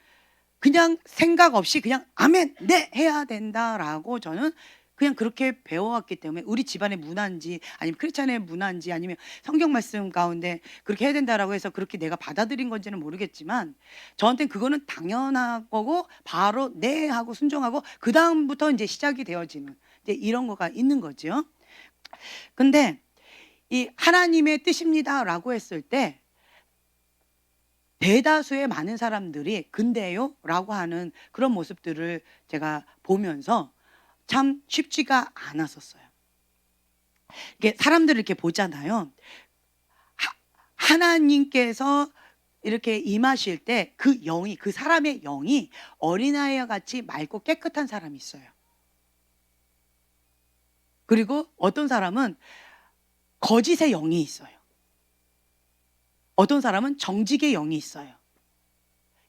그냥 생각 없이 그냥 아멘, 네 해야 된다라고 저는 그냥 그렇게 배워왔기 때문에 우리 집안의 문화인지 아니면 크리스찬의 문화인지 아니면 성경 말씀 가운데 그렇게 해야 된다라고 해서 그렇게 내가 받아들인 건지는 모르겠지만 저한테는 그거는 당연한 거고 바로 네 하고 순종하고 그 다음부터 이제 시작이 되어지는 이제 이런 거가 있는 거죠. 근데 이 하나님의 뜻입니다라고 했을 때 대다수의 많은 사람들이 근데요? 라고 하는 그런 모습들을 제가 보면서 참 쉽지가 않았었어요. 이게 사람들을 이렇게 보잖아요. 하나님께서 이렇게 임하실 때 그 영이, 그 사람의 영이 어린아이와 같이 맑고 깨끗한 사람이 있어요. 그리고 어떤 사람은 거짓의 영이 있어요. 어떤 사람은 정직의 영이 있어요.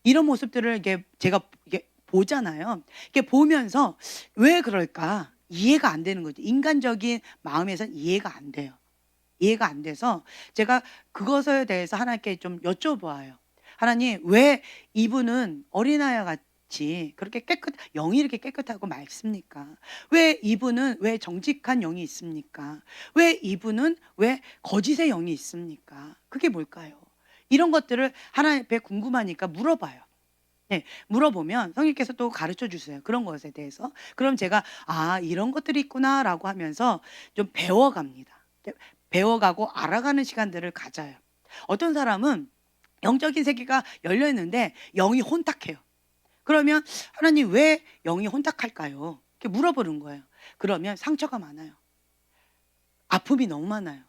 이런 모습들을 이게 제가 이게 보잖아요. 이게 보면서 왜 그럴까 이해가 안 되는 거죠. 인간적인 마음에선 이해가 안 돼요. 이해가 안 돼서 제가 그것에 대해서 하나님께 좀 여쭤보아요. 하나님, 왜 이분은 어린아이와 같이 그렇게 영이 이렇게 깨끗하고 맑습니까? 왜 이분은 왜 정직한 영이 있습니까? 왜 이분은 왜 거짓의 영이 있습니까? 그게 뭘까요? 이런 것들을 하나님 앞에 궁금하니까 물어봐요. 네, 물어보면 성령께서 또 가르쳐 주세요. 그런 것에 대해서. 그럼 제가 이런 것들이 있구나라고 하면서 좀 배워갑니다. 배워가고 알아가는 시간들을 가져요. 어떤 사람은 영적인 세계가 열려 있는데 영이 혼탁해요. 그러면 하나님 왜 영이 혼탁할까요? 이렇게 물어보는 거예요. 그러면 상처가 많아요. 아픔이 너무 많아요.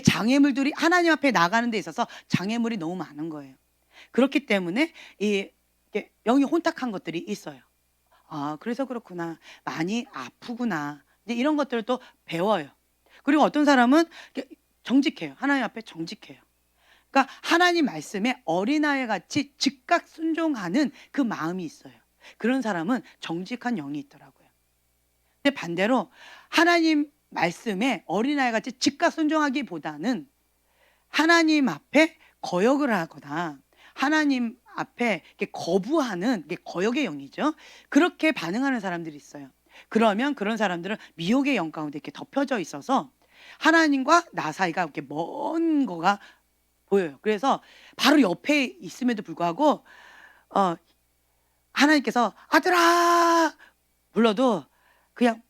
장애물들이 하나님 앞에 나가는 데 있어서 장애물이 너무 많은 거예요. 그렇기 때문에 영이 혼탁한 것들이 있어요. 그래서 그렇구나. 많이 아프구나. 이제 이런 것들을 또 배워요. 그리고 어떤 사람은 정직해요. 하나님 앞에 정직해요. 그러니까 하나님 말씀에 어린아이 같이 즉각 순종하는 그 마음이 있어요. 그런 사람은 정직한 영이 있더라고요. 근데 반대로 하나님 말씀에 어린아이 같이 즉각 순종하기보다는 하나님 앞에 거역을 하거나 하나님 앞에 거부하는 게 거역의 영이죠. 그렇게 반응하는 사람들이 있어요. 그러면 그런 사람들은 미혹의 영 가운데 이렇게 덮여져 있어서 하나님과 나 사이가 이렇게 먼 거가 보여요. 그래서 바로 옆에 있음에도 불구하고 하나님께서 아들아 불러도 그냥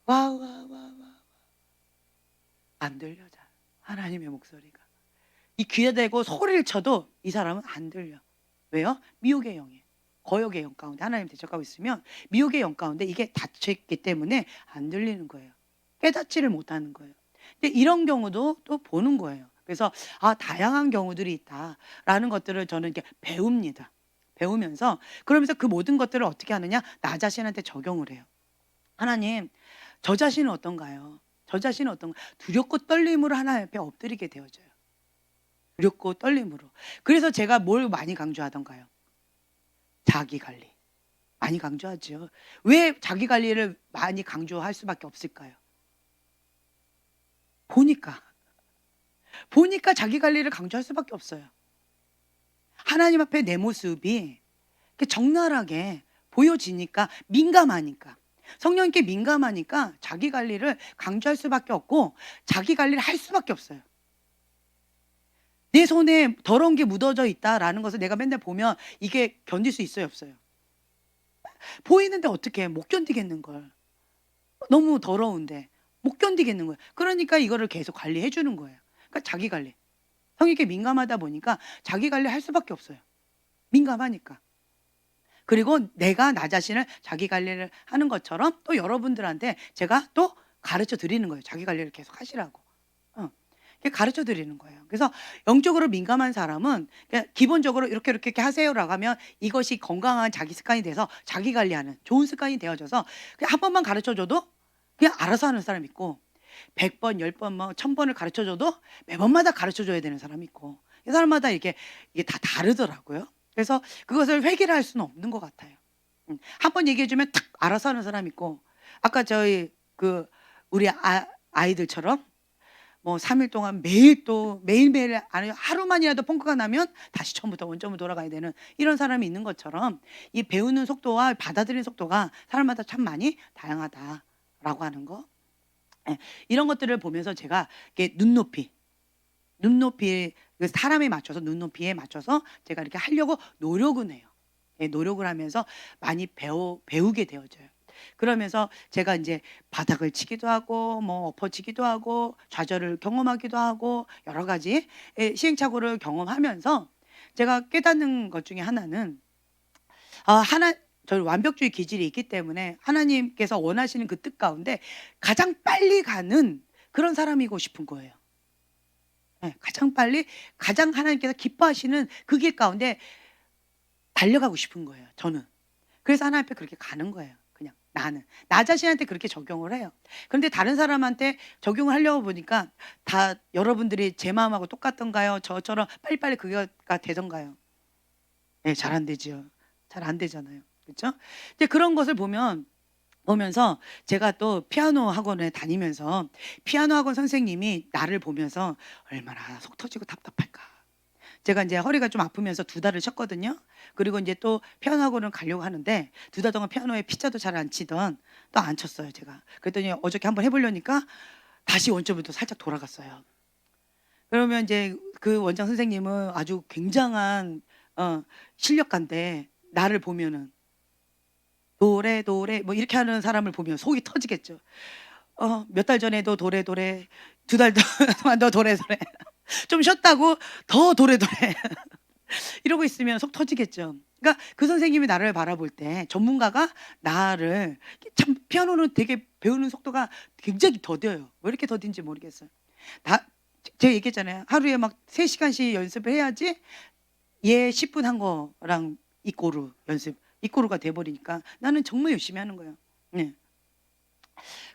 와와와와 안 들려. 잘 하나님의 목소리가 이 귀에 대고 소리를 쳐도 이 사람은 안 들려. 왜요? 미혹의 영이에요. 거역의 영 가운데 하나님 대적하고 있으면 미혹의 영 가운데 이게 닫혀있기 때문에 안 들리는 거예요. 깨닫지를 못하는 거예요. 근데 이런 경우도 또 보는 거예요. 그래서 다양한 경우들이 있다라는 것들을 저는 이렇게 배웁니다. 배우면서 그러면서 그 모든 것들을 어떻게 하느냐? 나 자신한테 적용을 해요. 하나님, 저 자신은 어떤가요? 저 자신은 어떤가? 두렵고 떨림으로 하나님 앞에 엎드리게 되어져요. 두렵고 떨림으로. 그래서 제가 뭘 많이 강조하던가요? 자기 관리. 많이 강조하죠. 왜 자기 관리를 많이 강조할 수밖에 없을까요? 보니까 자기 관리를 강조할 수밖에 없어요. 하나님 앞에 내 모습이 적나라하게 보여지니까, 민감하니까, 성령님께 민감하니까 자기 관리를 강조할 수밖에 없고 자기 관리를 할 수밖에 없어요. 내 손에 더러운 게 묻어져 있다라는 것을 내가 맨날 보면 이게 견딜 수 있어요, 없어요? 보이는데 어떻게 못 견디겠는 걸. 너무 더러운데 못 견디겠는 거예요. 그러니까 이거를 계속 관리해 주는 거예요. 그러니까 자기 관리. 성령께 민감하다 보니까 자기 관리 할 수밖에 없어요. 민감하니까. 그리고 내가 나 자신을 자기 관리를 하는 것처럼 또 여러분들한테 제가 또 가르쳐 드리는 거예요. 자기 관리를 계속 하시라고. 가르쳐 드리는 거예요. 그래서 영적으로 민감한 사람은 그냥 기본적으로 이렇게 하세요라고 하면 이것이 건강한 자기 습관이 돼서 자기 관리하는 좋은 습관이 되어져서 그냥 한 번만 가르쳐 줘도 그냥 알아서 하는 사람이 있고 100번, 10번, 뭐 1000번을 가르쳐 줘도 매번마다 가르쳐 줘야 되는 사람이 있고 이 사람마다 이게 다 다르더라고요. 그래서 그것을 회개를 할 수는 없는 것 같아요. 한 번 얘기해 주면 탁 알아서 하는 사람이 있고 아까 저희 우리 아이들처럼 뭐 3일 동안 매일매일 아니 하루만이라도 펑크가 나면 다시 처음부터 원점으로 돌아가야 되는 이런 사람이 있는 것처럼 이 배우는 속도와 받아들이는 속도가 사람마다 참 많이 다양하다라고 하는 거. 이런 것들을 보면서 제가 이렇게 눈높이 사람에 맞춰서 눈높이에 맞춰서 제가 이렇게 하려고 노력은 해요. 노력을 하면서 많이 배우게 되어져요. 그러면서 제가 이제 바닥을 치기도 하고 뭐 엎어지기도 하고 좌절을 경험하기도 하고 여러 가지 시행착오를 경험하면서 제가 깨닫는 것 중에 하나는 저는 완벽주의 기질이 있기 때문에 하나님께서 원하시는 그 뜻 가운데 가장 빨리 가는 그런 사람이고 싶은 거예요. 예, 가장 빨리 가장 하나님께서 기뻐하시는 그 길 가운데 달려가고 싶은 거예요, 저는. 그래서 하나님 앞에 그렇게 가는 거예요. 그냥 나는 나 자신한테 그렇게 적용을 해요. 그런데 다른 사람한테 적용을 하려고 보니까 다 여러분들이 제 마음하고 똑같던가요? 저처럼 빨리빨리 그거가 되던가요? 네, 잘 안 되지요. 잘 안 되잖아요. 그렇죠? 이제 그런 것을 보면서 제가 또 피아노 학원에 다니면서 피아노 학원 선생님이 나를 보면서 얼마나 속 터지고 답답할까. 제가 이제 허리가 좀 아프면서 2달을 쉬었거든요. 그리고 이제 또 피아노 학원을 가려고 하는데 2달 동안 피아노에 피자도 잘 안 치던 또 안 쳤어요, 제가. 그랬더니 어저께 한번 해보려니까 다시 원점부터 살짝 돌아갔어요. 그러면 이제 그 원장 선생님은 아주 굉장한 실력가인데 나를 보면은 도레 도레 뭐 이렇게 하는 사람을 보면 속이 터지겠죠. 몇 달 전에도 도레 도레, 2달 동안 더 도레 도레, 좀 쉬었다고 더 도레 도레 이러고 있으면 속 터지겠죠. 그러니까 그 선생님이 나를 바라볼 때 전문가가 나를 참 피아노는 되게 배우는 속도가 굉장히 더뎌요. 왜 이렇게 더딘지 모르겠어요. 다 제가 얘기했잖아요. 하루에 막 3시간씩 연습을 해야지 얘 10분 한 거랑 이꼬르 연습 이꼬르가 돼버리니까 나는 정말 열심히 하는 거예요. 네.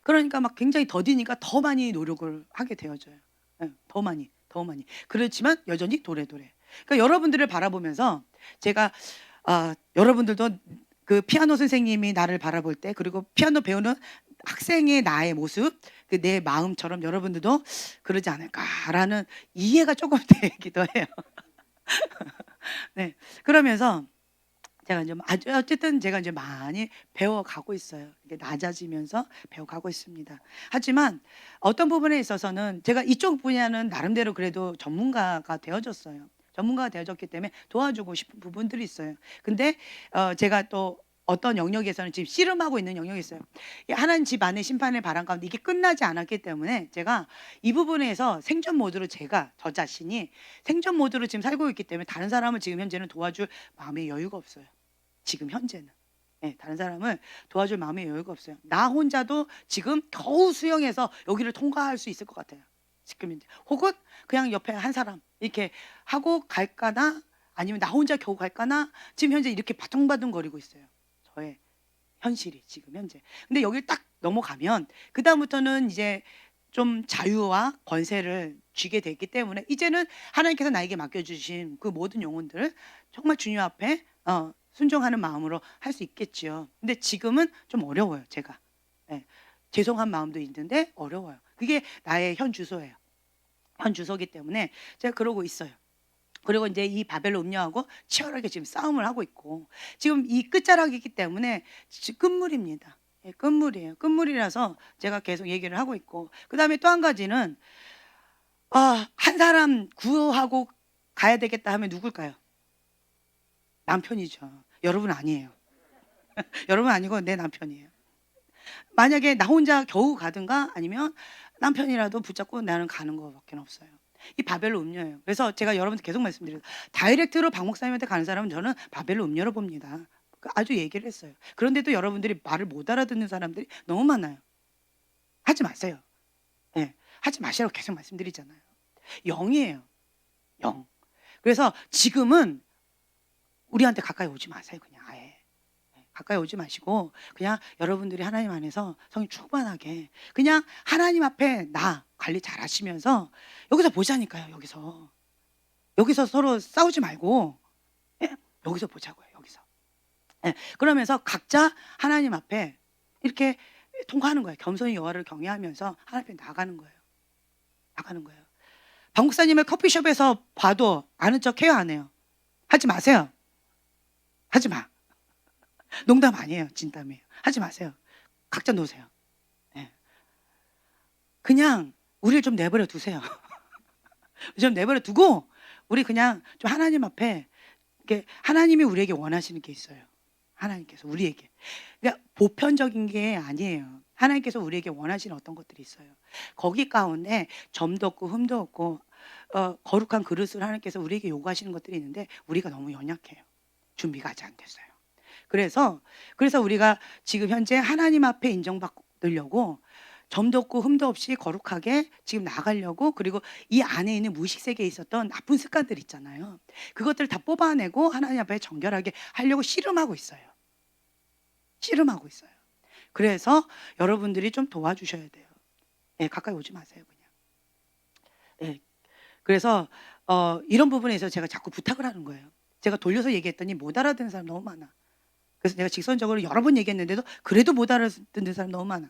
그러니까 막 굉장히 더디니까 더 많이 노력을 하게 되어져요. 네, 더 많이, 더 많이. 그렇지만 여전히 도래도래. 그러니까 여러분들을 바라보면서 제가 여러분들도 그 피아노 선생님이 나를 바라볼 때 그리고 피아노 배우는 학생의 나의 모습, 그 내 마음처럼 여러분들도 그러지 않을까라는 이해가 조금 되기도 해요. 네, 그러면서 제가 이제 어쨌든 제가 이제 많이 배워가고 있어요. 이게 낮아지면서 배워가고 있습니다. 하지만 어떤 부분에 있어서는 제가 이쪽 분야는 나름대로 그래도 전문가가 되어졌어요. 전문가가 되어졌기 때문에 도와주고 싶은 부분들이 있어요. 근데 제가 또 어떤 영역에서는 지금 씨름하고 있는 영역이 있어요. 하나님 집 안에 심판의 바람 가운데 이게 끝나지 않았기 때문에 제가 이 부분에서 생존 모드로 제가 저 자신이 생존 모드로 지금 살고 있기 때문에 다른 사람을 지금 현재는 도와줄 마음의 여유가 없어요. 지금 현재는. 네, 다른 사람을 도와줄 마음의 여유가 없어요. 나 혼자도 지금 겨우 수영해서 여기를 통과할 수 있을 것 같아요. 지금 현재. 혹은 그냥 옆에 한 사람 이렇게 하고 갈까나 아니면 나 혼자 겨우 갈까나 지금 현재 이렇게 바둥바둥거리고 있어요. 저의 현실이 지금 현재. 근데 여기를 딱 넘어가면 그 다음부터는 이제 좀 자유와 권세를 쥐게 됐기 때문에 이제는 하나님께서 나에게 맡겨주신 그 모든 영혼들을 정말 주님 앞에 순종하는 마음으로 할 수 있겠지요. 근데 지금은 좀 어려워요, 제가. 네, 죄송한 마음도 있는데 어려워요. 그게 나의 현 주소예요. 현 주소기 때문에 제가 그러고 있어요. 그리고 이제 이 바벨론 음녀하고 치열하게 지금 싸움을 하고 있고 지금 이 끝자락이기 때문에 끝물입니다. 예, 끝물이에요. 끝물이라서 제가 계속 얘기를 하고 있고 그다음에 또 한 가지는 한 사람 구하고 가야 되겠다 하면 누굴까요? 남편이죠. 여러분 아니에요. 여러분 아니고 내 남편이에요. 만약에 나 혼자 겨우 가든가 아니면 남편이라도 붙잡고 나는 가는 거밖에 없어요. 이 바벨론 음녀예요. 그래서 제가 여러분들 계속 말씀드려요. 다이렉트로 박 목사님한테 가는 사람은 저는 바벨론 음녀로 봅니다. 아주 얘기를 했어요. 그런데도 여러분들이 말을 못 알아듣는 사람들이 너무 많아요. 하지 마세요. 네, 하지 마시라고 계속 말씀드리잖아요. 영이에요. 영. 그래서 지금은 우리한테 가까이 오지 마세요. 그냥 아예. 가까이 오지 마시고 그냥 여러분들이 하나님 안에서 성이 충만하게 그냥 하나님 앞에 나 관리 잘 하시면서 여기서 보자니까요. 여기서 서로 싸우지 말고 예? 여기서 보자고요. 여기서. 예, 그러면서 각자 하나님 앞에 이렇게 통과하는 거예요. 겸손히 여호와를 경외하면서 하나님 앞에 나가는 거예요. 나가는 거예요. 박 목사님을 커피숍에서 봐도 아는 척 해요, 안 해요? 하지 마세요. 하지 마. 농담 아니에요. 진담이에요. 하지 마세요. 각자 놓으세요. 네. 그냥 우리를 좀 내버려 두세요. 좀 내버려 두고 우리 그냥 좀 하나님 앞에 이렇게 하나님이 우리에게 원하시는 게 있어요. 하나님께서 우리에게. 그러니까 보편적인 게 아니에요. 하나님께서 우리에게 원하시는 어떤 것들이 있어요. 거기 가운데 점도 없고 흠도 없고 거룩한 그릇을 하나님께서 우리에게 요구하시는 것들이 있는데 우리가 너무 연약해요. 준비가 아직 안 됐어요. 그래서 우리가 지금 현재 하나님 앞에 인정받으려고 점도 없고 흠도 없이 거룩하게 지금 나가려고, 그리고 이 안에 있는 무의식 세계에 있었던 나쁜 습관들 있잖아요. 그것들을 다 뽑아내고 하나님 앞에 정결하게 하려고 씨름하고 있어요. 씨름하고 있어요. 그래서 여러분들이 좀 도와주셔야 돼요. 예, 가까이 오지 마세요, 그냥. 예. 그래서 이런 부분에서 제가 자꾸 부탁을 하는 거예요. 제가 돌려서 얘기했더니 못 알아듣는 사람 너무 많아. 그래서 내가 직선적으로 여러 번 얘기했는데도 그래도 못 알아듣는 사람 너무 많아.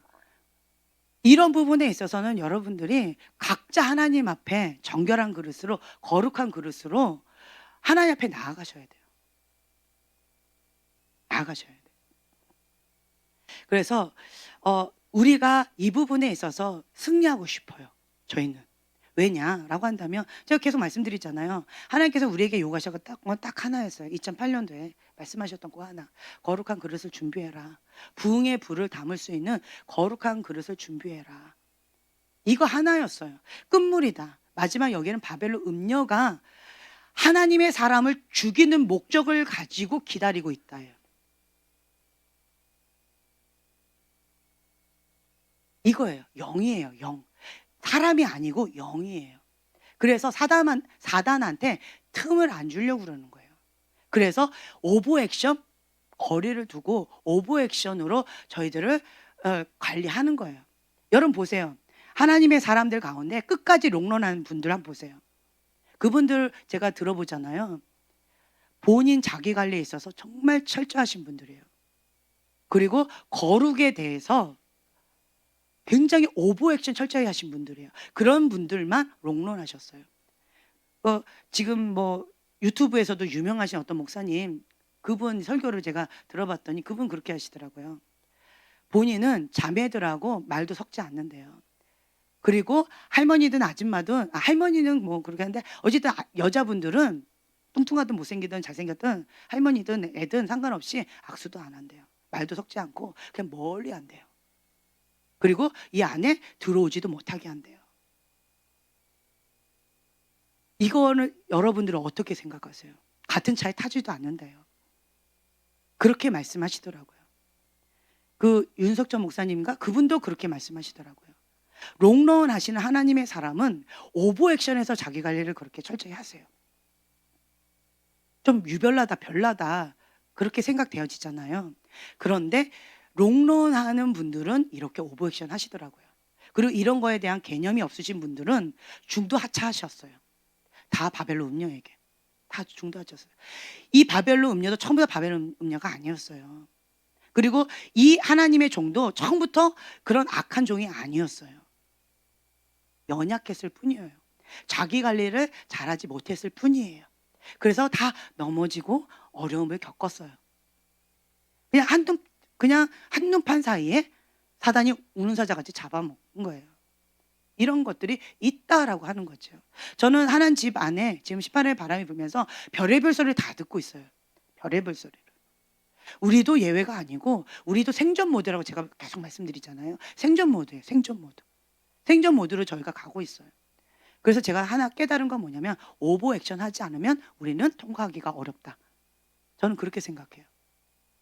이런 부분에 있어서는 여러분들이 각자 하나님 앞에 정결한 그릇으로, 거룩한 그릇으로 하나님 앞에 나아가셔야 돼요. 나아가셔야 돼요. 그래서 우리가 이 부분에 있어서 승리하고 싶어요. 저희는. 왜냐라고 한다면 제가 계속 말씀드리잖아요. 하나님께서 우리에게 요구하셨던 건 딱 하나였어요. 2008년도에 말씀하셨던 거 하나. 거룩한 그릇을 준비해라. 부흥의 불을 담을 수 있는 거룩한 그릇을 준비해라. 이거 하나였어요. 끝물이다. 마지막 여기는 바벨론 음녀가 하나님의 사람을 죽이는 목적을 가지고 기다리고 있다예요. 이거예요. 영이에요. 영. 사람이 아니고 영이에요. 그래서 사단한테 틈을 안 주려고 그러는 거예요. 그래서 오버액션, 거리를 두고 오버액션으로 저희들을 관리하는 거예요. 여러분 보세요. 하나님의 사람들 가운데 끝까지 롱런하는 분들 한번 보세요. 그분들 제가 들어보잖아요. 본인 자기 관리에 있어서 정말 철저하신 분들이에요. 그리고 거룩에 대해서 굉장히 오버액션 철저히 하신 분들이에요. 그런 분들만 롱런하셨어요. 지금 뭐 유튜브에서도 유명하신 어떤 목사님, 그분 설교를 제가 들어봤더니 그분 그렇게 하시더라고요. 본인은 자매들하고 말도 섞지 않는데요. 그리고 할머니든 아줌마든, 할머니는 뭐 그렇게 하는데 어쨌든 여자분들은 뚱뚱하든 못생기든 잘생겼든 할머니든 애든 상관없이 악수도 안 한대요. 말도 섞지 않고 그냥 멀리 한대요. 그리고 이 안에 들어오지도 못하게 한대요. 이거는 여러분들은 어떻게 생각하세요? 같은 차에 타지도 않는데요. 그렇게 말씀하시더라고요. 그 윤석천 목사님인가? 그분도 그렇게 말씀하시더라고요. 롱런 하시는 하나님의 사람은 오버액션에서 자기 관리를 그렇게 철저히 하세요. 좀 유별나다, 별나다 그렇게 생각되어지잖아요. 그런데 롱런 하는 분들은 이렇게 오버액션 하시더라고요. 그리고 이런 거에 대한 개념이 없으신 분들은 중도하차하셨어요. 다 바벨론 음녀에게. 다 중도하셨어요. 이 바벨론 음녀도 처음부터 바벨론 음녀가 아니었어요. 그리고 이 하나님의 종도 처음부터 그런 악한 종이 아니었어요. 연약했을 뿐이에요. 자기 관리를 잘하지 못했을 뿐이에요. 그래서 다 넘어지고 어려움을 겪었어요. 그냥 한눈판 사이에 사단이 우는 사자같이 잡아먹은 거예요. 이런 것들이 있다라고 하는 거죠. 저는 하나님 집 안에 지금 18일 바람이 불면서 별의별 소리를 다 듣고 있어요. 별의별 소리를. 우리도 예외가 아니고 우리도 생존 모드라고 제가 계속 말씀드리잖아요. 생존 모드예요. 생존 모드. 생존 모드로 저희가 가고 있어요. 그래서 제가 하나 깨달은 건 뭐냐면 오버 액션 하지 않으면 우리는 통과하기가 어렵다. 저는 그렇게 생각해요.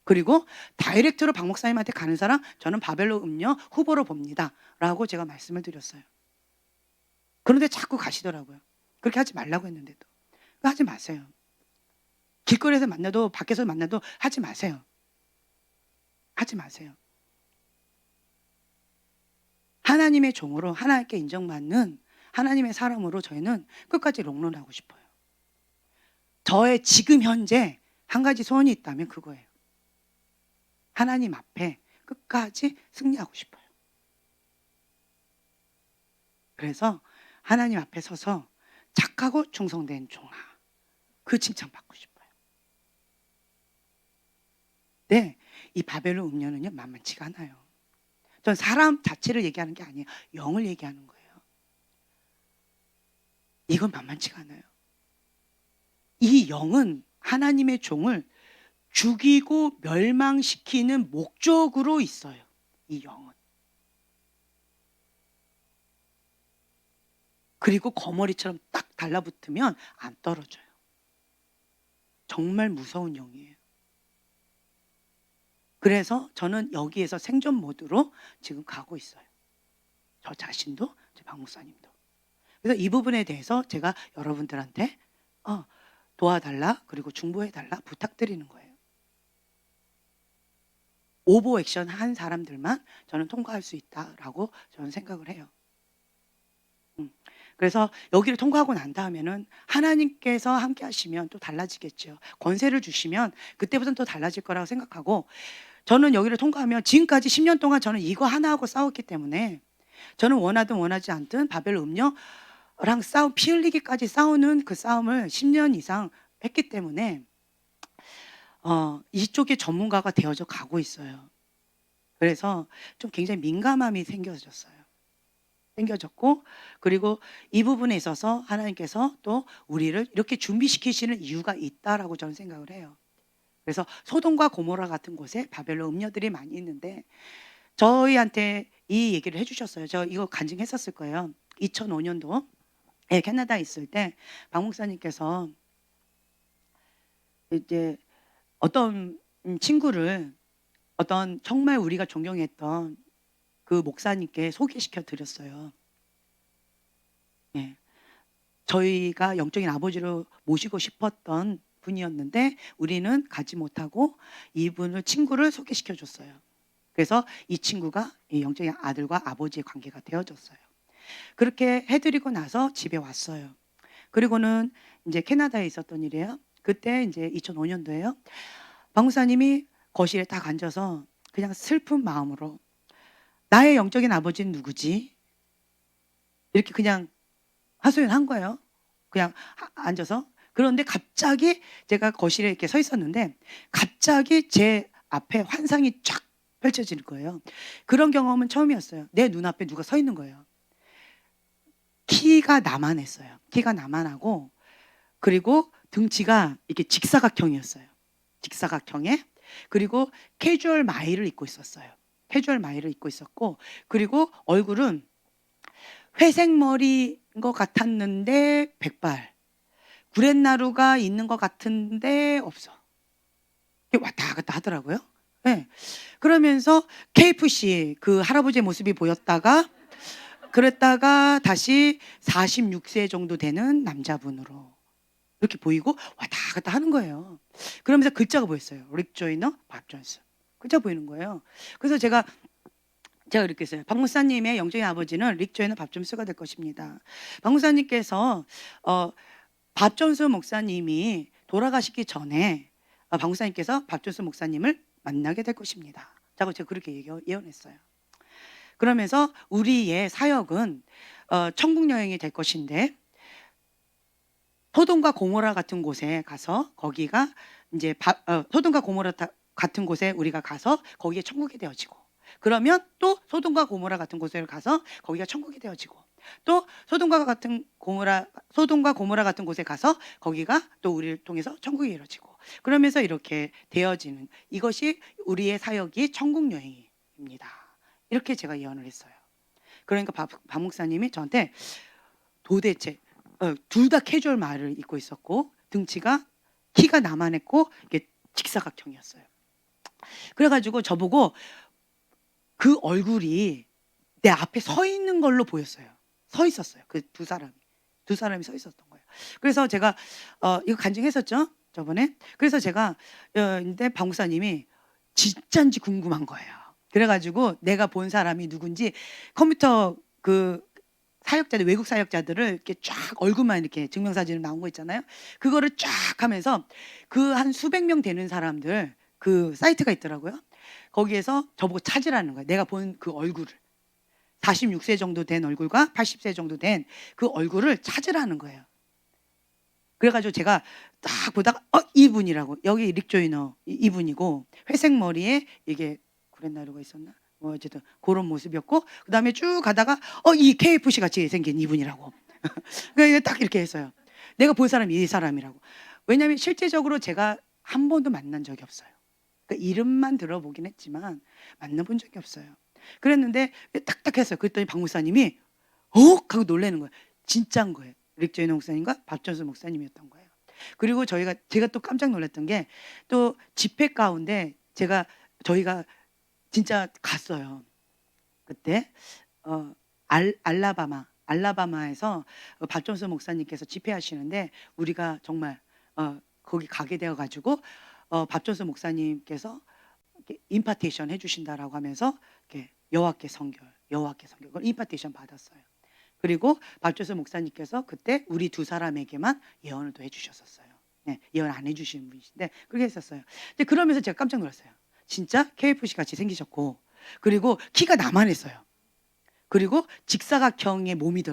그리고 다이렉트로 박 목사님한테 가는 사람 저는 바벨론 음녀 후보로 봅니다. 라고 제가 말씀을 드렸어요. 그런데 자꾸 가시더라고요. 그렇게 하지 말라고 했는데도. 하지 마세요. 길거리에서 만나도 밖에서 만나도 하지 마세요. 하지 마세요. 하나님의 종으로 하나님께 인정받는 하나님의 사람으로 저희는 끝까지 롱런하고 싶어요. 저의 지금 현재 한 가지 소원이 있다면 그거예요. 하나님 앞에 끝까지 승리하고 싶어요. 그래서 하나님 앞에 서서 착하고 충성된 종아, 그 칭찬받고 싶어요. 네, 이 바벨론 음녀는요 만만치가 않아요. 전 사람 자체를 얘기하는 게 아니에요. 영을 얘기하는 거예요. 이건 만만치가 않아요. 이 영은 하나님의 종을 죽이고 멸망시키는 목적으로 있어요. 이 영은. 그리고 거머리처럼 딱 달라붙으면 안 떨어져요. 정말 무서운 영이에요. 그래서 저는 여기에서 생존 모드로 지금 가고 있어요. 저 자신도 박 목사님도. 그래서 이 부분에 대해서 제가 여러분들한테 도와달라 그리고 중보해달라 부탁드리는 거예요. 오버 액션 한 사람들만 저는 통과할 수 있다라고 저는 생각을 해요. 그래서 여기를 통과하고 난 다음에는 하나님께서 함께 하시면 또 달라지겠죠. 권세를 주시면 그때부터는 또 달라질 거라고 생각하고, 저는 여기를 통과하면 지금까지 10년 동안 저는 이거 하나하고 싸웠기 때문에 저는 원하든 원하지 않든 바벨 음료랑 피 흘리기까지 싸우는 그 싸움을 10년 이상 했기 때문에 이쪽에 전문가가 되어져 가고 있어요. 그래서 좀 굉장히 민감함이 생겨졌고, 그리고 이 부분에 있어서 하나님께서 또 우리를 이렇게 준비시키시는 이유가 있다라고 저는 생각을 해요. 그래서 소돔과 고모라 같은 곳에 바벨론 음녀들이 많이 있는데 저희한테 이 얘기를 해주셨어요. 저 이거 간증했었을 거예요. 2005년도 캐나다에 있을 때 박 목사님께서 이제 어떤 친구를 어떤 정말 우리가 존경했던 그 목사님께 소개시켜 드렸어요. 예. 저희가 영적인 아버지로 모시고 싶었던 분이었는데 우리는 가지 못하고 이분을 친구를 소개시켜 줬어요. 그래서 이 친구가 이 영적인 아들과 아버지의 관계가 되어졌어요. 그렇게 해드리고 나서 집에 왔어요. 그리고는 이제 캐나다에 있었던 일이에요. 그때 이제 2005년도에요. 박 목사님이 거실에 딱 앉아서 그냥 슬픈 마음으로 나의 영적인 아버지는 누구지? 이렇게 그냥 하소연한 거예요. 그냥 앉아서. 그런데 갑자기 제가 거실에 이렇게 서 있었는데 갑자기 제 앞에 환상이 쫙 펼쳐지는 거예요. 그런 경험은 처음이었어요. 내 눈앞에 누가 서 있는 거예요. 키가 나만했어요. 키가 나만하고, 그리고 등치가 이렇게 직사각형이었어요. 직사각형에, 그리고 캐주얼 마이를 입고 있었어요. 캐주얼 마이를 입고 있었고, 그리고 얼굴은 회색 머리인 것 같았는데 백발, 구렛나루가 있는 것 같은데 없어. 왔다 갔다 하더라고요. 네. 그러면서 KFC 그 할아버지의 모습이 보였다가 그랬다가 다시 46세 정도 되는 남자분으로 이렇게 보이고 왔다 갔다 하는 거예요. 그러면서 글자가 보였어요. 릭 조이너, 밥 존스. 글자 보이는 거예요. 그래서 제가 이렇게 했어요. 박 목사님의 영적인 아버지는 릭 조이너, 밥 존스가 될 것입니다. 박 목사님께서 밥 존스 목사님이 돌아가시기 전에 박 목사님께서 밥 존스 목사님을 만나게 될 것입니다. 자고 제가 그렇게 예언했어요. 그러면서 우리의 사역은 천국 여행이 될 것인데 소돔과 고모라 같은 곳에 가서 거기가 이제 소돔과 고모라 같은 곳에 우리가 가서 거기에 천국이 되어지고, 그러면 또 소돔과 고모라 같은 곳에 가서 거기가 천국이 되어지고, 또 소돔과 고모라 같은 곳에 가서 거기가 또 우리를 통해서 천국이 이루어지고, 그러면서 이렇게 되어지는 이것이 우리의 사역이 천국 여행입니다. 이렇게 제가 예언을 했어요. 그러니까 박 목사님이 저한테 도대체 둘 다 캐주얼 말을 입고 있었고 등치가 키가 나만했고 이게 직사각형이었어요. 그래가지고 저보고 그 얼굴이 내 앞에 서 있는 걸로 보였어요. 서 있었어요. 그 두 사람이 서 있었던 거예요. 그래서 제가 이거 간증했었죠 저번에. 그래서 제가 근데 박 목사님이 진짜인지 궁금한 거예요. 그래가지고 내가 본 사람이 누군지 컴퓨터 그 사역자들, 외국 사역자들을 이렇게 쫙 얼굴만 이렇게 증명사진으로 나온 거 있잖아요. 그거를 쫙 하면서 그 한 수백 명 되는 사람들 그 사이트가 있더라고요. 거기에서 저보고 찾으라는 거예요. 내가 본 그 얼굴을. 46세 정도 된 얼굴과 80세 정도 된 그 얼굴을 찾으라는 거예요. 그래가지고 제가 딱 보다가 이분이라고. 여기 릭 조이너 이분이고 회색 머리에 이게 구렛나루가 있었나? 뭐 어쨌든 그런 모습이었고, 그 다음에 쭉 가다가 이 KFC 같이 생긴 이분이라고. 그러니까 딱 이렇게 했어요. 내가 볼 사람이 이 사람이라고. 왜냐하면 실제적으로 제가 한 번도 만난 적이 없어요. 그러니까 이름만 들어보긴 했지만 만나본 적이 없어요. 그랬는데 딱딱했어요. 그랬더니 박 목사님이 하고 놀라는 거예요. 진짜인 거예요. 릭 조이너 목사님과 박전수 목사님이었던 거예요. 그리고 제가 또 깜짝 놀랐던 게 또 집회 가운데 저희가 진짜 갔어요. 그때 알라바마에서 박종수 목사님께서 집회하시는데 우리가 정말 거기 가게 되어 가지고 박종수 목사님께서 이렇게 임파테이션 해주신다라고 하면서 이렇게 여호와께 성결 그걸 임파테이션 받았어요. 그리고 박종수 목사님께서 그때 우리 두 사람에게만 예언을 또 해주셨었어요. 네, 예언 안 해주시는 분이신데 그렇게 했었어요. 근데 그러면서 제가 깜짝 놀랐어요. 진짜 KFC 같이 생기셨고, 그리고 키가 나만했어요. 그리고 직사각형의 몸이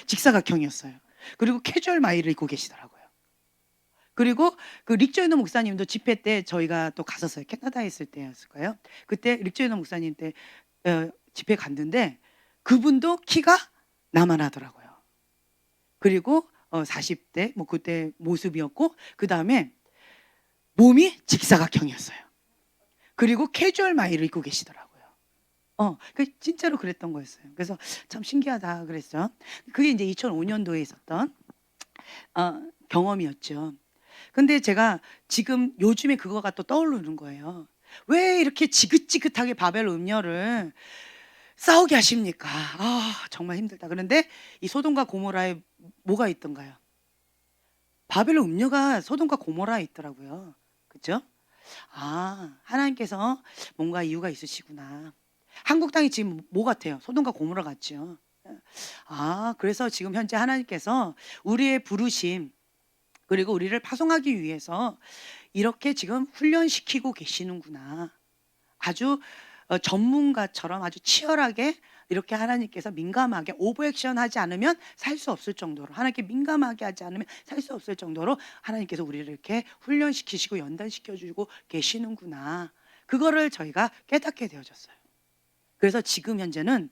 직사각형이었어요. 그리고 캐주얼 마이를 입고 계시더라고요. 그리고 그 릭조이너 목사님도 집회 때 저희가 또 갔었어요. 캐나다에 있을 때였을 거예요. 그때 릭조이너 목사님 때 집회 갔는데 그분도 키가 나만하더라고요. 그리고 40대 뭐 그때 모습이었고, 그 다음에 몸이 직사각형이었어요. 그리고 캐주얼 마이를 입고 계시더라고요. 진짜로 그랬던 거였어요. 그래서 참 신기하다 그랬어요. 그게 이제 2005년도에 있었던 경험이었죠. 근데 제가 지금 요즘에 그거가 또 떠오르는 거예요. 왜 이렇게 지긋지긋하게 바벨 음녀를 싸우게 하십니까? 정말 힘들다. 그런데 이 소돔과 고모라에 뭐가 있던가요? 바벨 음녀가 소돔과 고모라에 있더라고요. 그렇죠? 하나님께서 뭔가 이유가 있으시구나. 한국 땅이 지금 뭐 같아요? 소돔과 고모라 같죠. 그래서 지금 현재 하나님께서 우리의 부르심, 그리고 우리를 파송하기 위해서 이렇게 지금 훈련시키고 계시는구나. 아주 전문가처럼 아주 치열하게 이렇게 하나님께서 민감하게 오버액션 하지 않으면 살 수 없을 정도로, 하나님께 민감하게 하지 않으면 살 수 없을 정도로 하나님께서 우리를 이렇게 훈련시키시고 연단시켜주고 계시는구나. 그거를 저희가 깨닫게 되어졌어요. 그래서 지금 현재는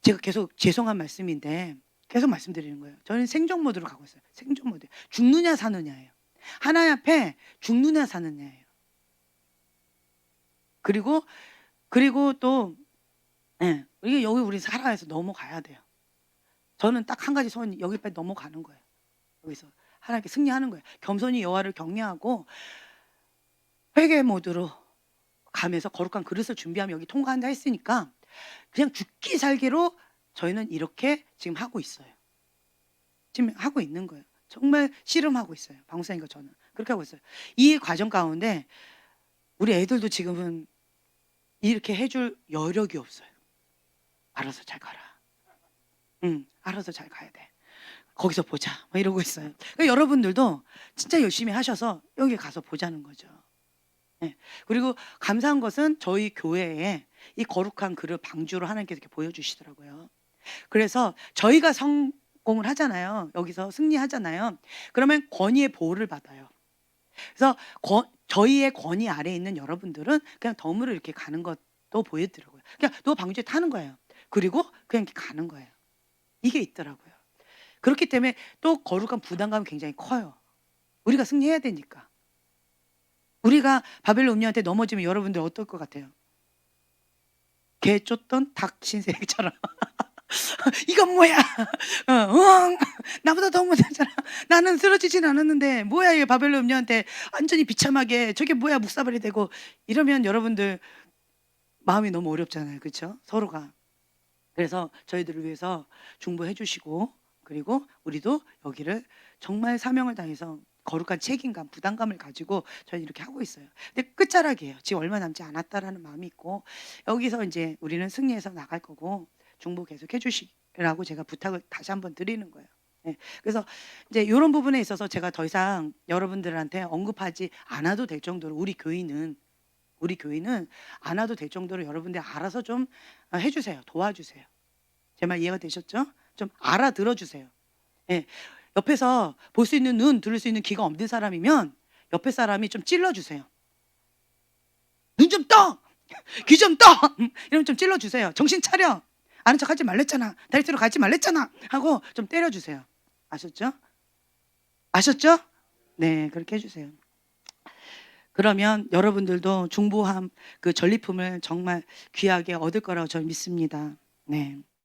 제가 계속 죄송한 말씀인데 계속 말씀드리는 거예요. 저는 생존 모드로 가고 있어요. 생존 모드. 죽느냐 사느냐예요. 하나님 앞에 죽느냐 사느냐예요. 그리고 또 이게 여기 우리 살아서 넘어가야 돼요. 저는 딱 한 가지 소원이 여기까지 넘어가는 거예요. 여기서 하나님께 승리하는 거예요. 겸손히 여호와를 경외하고 회개 모드로 가면서 거룩한 그릇을 준비하면 여기 통과한다 했으니까 그냥 죽기 살기로 저희는 이렇게 지금 하고 있어요. 지금 하고 있는 거예요. 정말 씨름하고 있어요. 방사님과 저는 그렇게 하고 있어요. 이 과정 가운데 우리 애들도 지금은 이렇게 해줄 여력이 없어요. 알아서 잘 가라. 알아서 잘 가야 돼. 거기서 보자. 막 이러고 있어요. 그러니까 여러분들도 진짜 열심히 하셔서 여기 가서 보자는 거죠. 네. 그리고 감사한 것은 저희 교회에 이 거룩한 그릇 방주로 하나님께서 이렇게 보여주시더라고요. 그래서 저희가 성공을 하잖아요. 여기서 승리하잖아요. 그러면 권위의 보호를 받아요. 그래서 저희의 권위 아래에 있는 여러분들은 그냥 덤으로 이렇게 가는 것도 보여드리고요. 그냥 너 방주에 타는 거예요. 그리고 그냥 이렇게 가는 거예요. 이게 있더라고요. 그렇기 때문에 또 거룩한 부담감이 굉장히 커요. 우리가 승리해야 되니까. 우리가 바벨론 음녀한테 넘어지면 여러분들 어떨 것 같아요? 개 쫓던 닭 신세처럼. 이건 뭐야? 나보다 더 못하잖아. 나는 쓰러지진 않았는데 뭐야, 이 바벨론 음녀한테 완전히 비참하게 저게 뭐야, 묵사발이 되고 이러면 여러분들 마음이 너무 어렵잖아요. 그렇죠? 서로가. 그래서 저희들을 위해서 중보해 주시고, 그리고 우리도 여기를 정말 사명을 다해서 거룩한 책임감, 부담감을 가지고 저희는 이렇게 하고 있어요. 근데 끝자락이에요. 지금 얼마 남지 않았다라는 마음이 있고, 여기서 이제 우리는 승리해서 나갈 거고 중보 계속 해주시라고 제가 부탁을 다시 한번 드리는 거예요. 네. 그래서 이제 이런 부분에 있어서 제가 더 이상 여러분들한테 언급하지 않아도 될 정도로 우리 교인은 안 와도 될 정도로 여러분들 알아서 좀 해주세요. 도와주세요. 제 말 이해가 되셨죠? 좀 알아들어 주세요. 예. 옆에서 볼 수 있는 눈, 들을 수 있는 귀가 없는 사람이면 옆에 사람이 좀 찔러주세요. 눈 좀 떠! 귀 좀 떠! 이러면 좀 찔러주세요. 정신 차려! 아는 척 하지 말랬잖아. 다리 뒤로 가지 말랬잖아. 하고 좀 때려주세요. 아셨죠? 아셨죠? 네, 그렇게 해주세요. 그러면 여러분들도 중보함 그 전리품을 정말 귀하게 얻을 거라고 저는 믿습니다. 네.